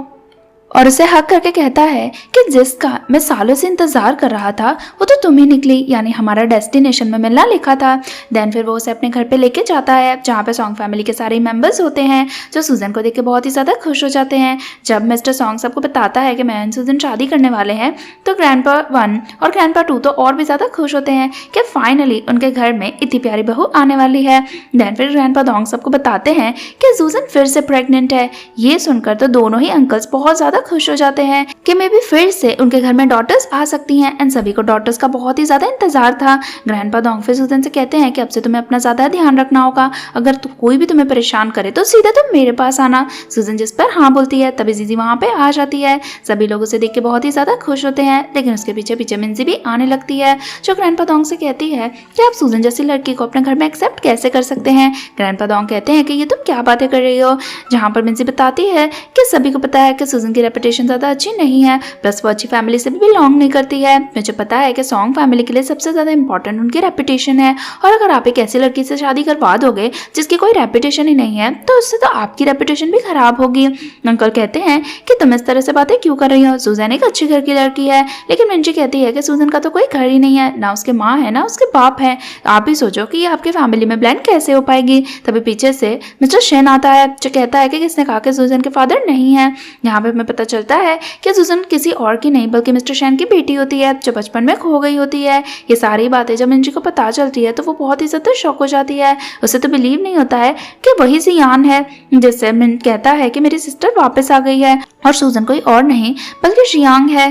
और उसे हक करके कहता है कि जिसका मैं सालों से इंतजार कर रहा था वो तो तुम ही निकली, यानी हमारा डेस्टिनेशन में मिलना लिखा था। देन फिर वो उसे अपने घर पे लेके जाता है जहाँ पे सॉन्ग फैमिली के सारे मेंबर्स होते हैं जो सूजन को देख के बहुत ही ज़्यादा खुश हो जाते हैं। जब मिस्टर सॉन्ग सबको बताता है कि मैं एंड सूजन शादी करने वाले हैं तो ग्रैंडपा 1 और ग्रैंडपा 2 तो और भी ज़्यादा खुश होते हैं कि फाइनली उनके घर में इतनी प्यारी बहू आने वाली है। देन फिर ग्रैंडपा डोंग सबको बताते हैं कि सूजन फिर से प्रेग्नेंट है। ये सुनकर तो दोनों ही अंकल्स बहुत ज़्यादा खुश हो जाते हैं कि मे बी फिर से उनके घर में डॉटर्स आ सकती हैं एंड सभी को डॉटर्स का बहुत ही ज़्यादा इंतजार था। ग्रैंडपा डोंग फिर सूजन से कहते हैं कि अब से तुम्हें अपना ज़्यादा ध्यान रखना होगा, अगर कोई भी तुम्हें परेशान करे तो सीधे तुम मेरे पास आना। सूजन जिस पर हाँ बोलती है तभी जीजी वहाँ पे आ जाती है। सभी लोग उसे देख के बहुत ही ज़्यादा खुश होते हैं, लेकिन उसके पीछे पीछे मिंजी भी आने लगती है जो ग्रैंडपा डोंग से कहती है कि आप सूजन जैसी लड़की को अपने घर में एक्सेप्ट कैसे कर सकते हैं। ग्रैंडपा डोंग कहते हैं कि ये तुम क्या बातें कर रही हो, जहाँ पर मिंजी बताती है कि सभी को पता है कि सूजन की रेपुटेशन ज़्यादा अच्छी नहीं है, प्लस वो अच्छी फैमिली से भी बिलोंग नहीं करती है। मुझे पता है कि सॉन्ग फैमिली के लिए सबसे ज़्यादा इंपॉर्टेंट उनकी रेपुटेशन है, और अगर आप एक ऐसी लड़की से शादी करवा दोगे जिसकी कोई रेपुटेशन ही नहीं है तो उससे तो आपकी रेपुटेशन भी खराब होगी। अंकल कहते हैं कि तुम इस तरह से बातें क्यों कर रही हो, सूजन एक अच्छी घर की लड़की है। लेकिन मिंजी कहती है कि सूजन का तो कोई घर ही नहीं है, ना उसके माँ है ना उसके बाप है, आप ही सोचो कि ये आपके फैमिली में ब्लेंड कैसे हो पाएगी। तभी पीछे से मिस्टर शेन आता है जो कहता है कि किसने कहा कि सूजन के फादर नहीं है। यहाँ पे हमें पता चलता है कि सूजन किसी और की नहीं बल्कि मिस्टर शेन की बेटी होती है जो बचपन में खो गई होती है। ये सारी बातें जब मिंजी को पता चलती है तो वो बहुत ही ज़्यादा शॉक हो जाती है। उसे तो बिलीव नहीं होता है कि वही जियान है, जिससे मिंट कहता है कि मेरी सिस्टर वापस आ गई है और सूजन कोई और नहीं बल्कि जियांग है।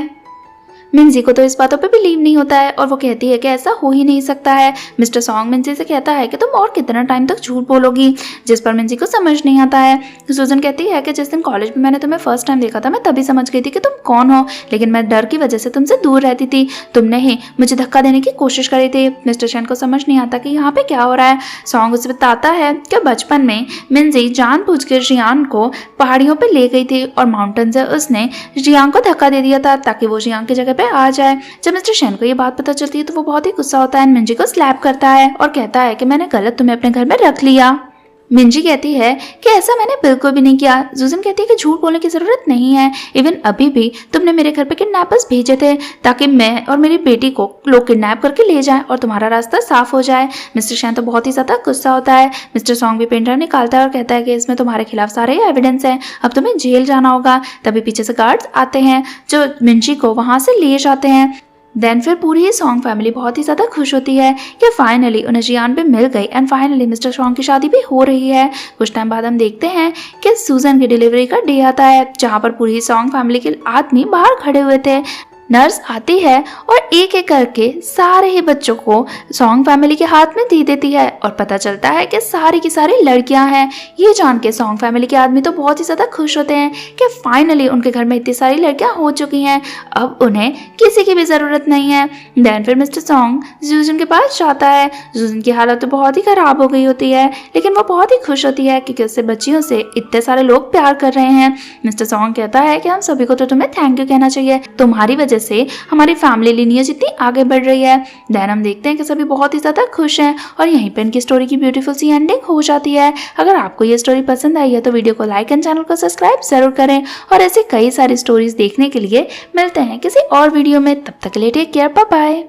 मिंजी को तो इस बातों पे बिलीव नहीं होता है और वो कहती है कि ऐसा हो ही नहीं सकता है। मिस्टर सॉन्ग मिंजी से कहता है कि तुम और कितना टाइम तक झूठ बोलोगी, जिस पर मिंजी को समझ नहीं आता है। सूजन कहती है कि जिस दिन कॉलेज में मैंने तुम्हें फर्स्ट टाइम देखा था मैं तभी समझ गई थी कि तुम कौन हो, लेकिन मैं डर की वजह से तुमसे दूर रहती थी, तुमने ही मुझे धक्का देने की कोशिश करी थी। मिस्टर शेन को समझ नहीं आता कि यहाँ पे क्या हो रहा है। सॉन्ग उसे बताता है कि बचपन में मिंजी जानबूझकर जियान को पहाड़ियों पर ले गई थी और माउंटेन से उसने जियांग को धक्का दे दिया था ताकि वो जियांग की जगह आ जाए। जब मिस्टर शेन को ये बात पता चलती है तो वो बहुत ही गुस्सा होता है, मिंजी को स्लैप करता है और कहता है कि मैंने गलत तुम्हें अपने घर में रख लिया। मिंजी कहती है कि ऐसा मैंने बिल्कुल भी नहीं किया। सूजन कहती है कि झूठ बोलने की ज़रूरत नहीं है, इवन अभी भी तुमने मेरे घर पे किडनैपर्स भेजे थे ताकि मैं और मेरी बेटी को लोग किडनैप करके ले जाएं और तुम्हारा रास्ता साफ हो जाए। मिस्टर शेन तो बहुत ही ज़्यादा गुस्सा होता है। मिस्टर सॉन्ग भी पेंटर निकालता है और कहता है कि इसमें तुम्हारे खिलाफ सारे एविडेंस हैं, अब तुम्हें जेल जाना होगा। तभी पीछे से गार्ड्स आते हैं जो मिंजी को वहाँ से ले जाते हैं। देन फिर पूरी ही सॉन्ग फैमिली बहुत ही ज़्यादा खुश होती है कि फाइनली उन्हें जियान भी मिल गई एंड फाइनली मिस्टर सॉन्ग की शादी भी हो रही है। कुछ टाइम बाद हम देखते हैं कि सूजन की डिलीवरी का डे आता है जहाँ पर पूरी सॉन्ग फैमिली के आदमी बाहर खड़े हुए थे। नर्स आती है और एक एक करके सारे ही बच्चों को सॉन्ग फैमिली के हाथ में दे देती है और पता चलता है कि सारी की सारी लड़कियां हैं। ये जान के सॉन्ग फैमिली के आदमी तो बहुत ही ज़्यादा खुश होते हैं कि फाइनली उनके घर में इतनी सारी लड़कियां हो चुकी हैं, अब उन्हें किसी की भी ज़रूरत नहीं है। देन फिर मिस्टर सॉन्ग सूजन के पास जाता है। सूजन की हालत तो बहुत ही ख़राब हो गई होती है, लेकिन वो बहुत ही खुश होती है क्योंकि उससे बच्चियों से इतने सारे लोग प्यार कर रहे हैं। मिस्टर सॉन्ग कहता है कि हम सभी को तो तुम्हें थैंक यू कहना चाहिए, तुम्हारी वजह से हमारी फैमिली लिनियज इतनी आगे बढ़ रही है। देन हम देखते हैं कि सभी बहुत ही ज़्यादा खुश हैं और यहीं पर इनकी स्टोरी की ब्यूटीफुल सी एंडिंग हो जाती है। अगर आपको ये स्टोरी पसंद आई है तो वीडियो को लाइक एंड चैनल को सब्सक्राइब जरूर करें और ऐसे कई सारी स्टोरीज देखने के लिए मिलते हैं किसी और वीडियो में। तब तक के लिए टेक केयर, बाय बाय।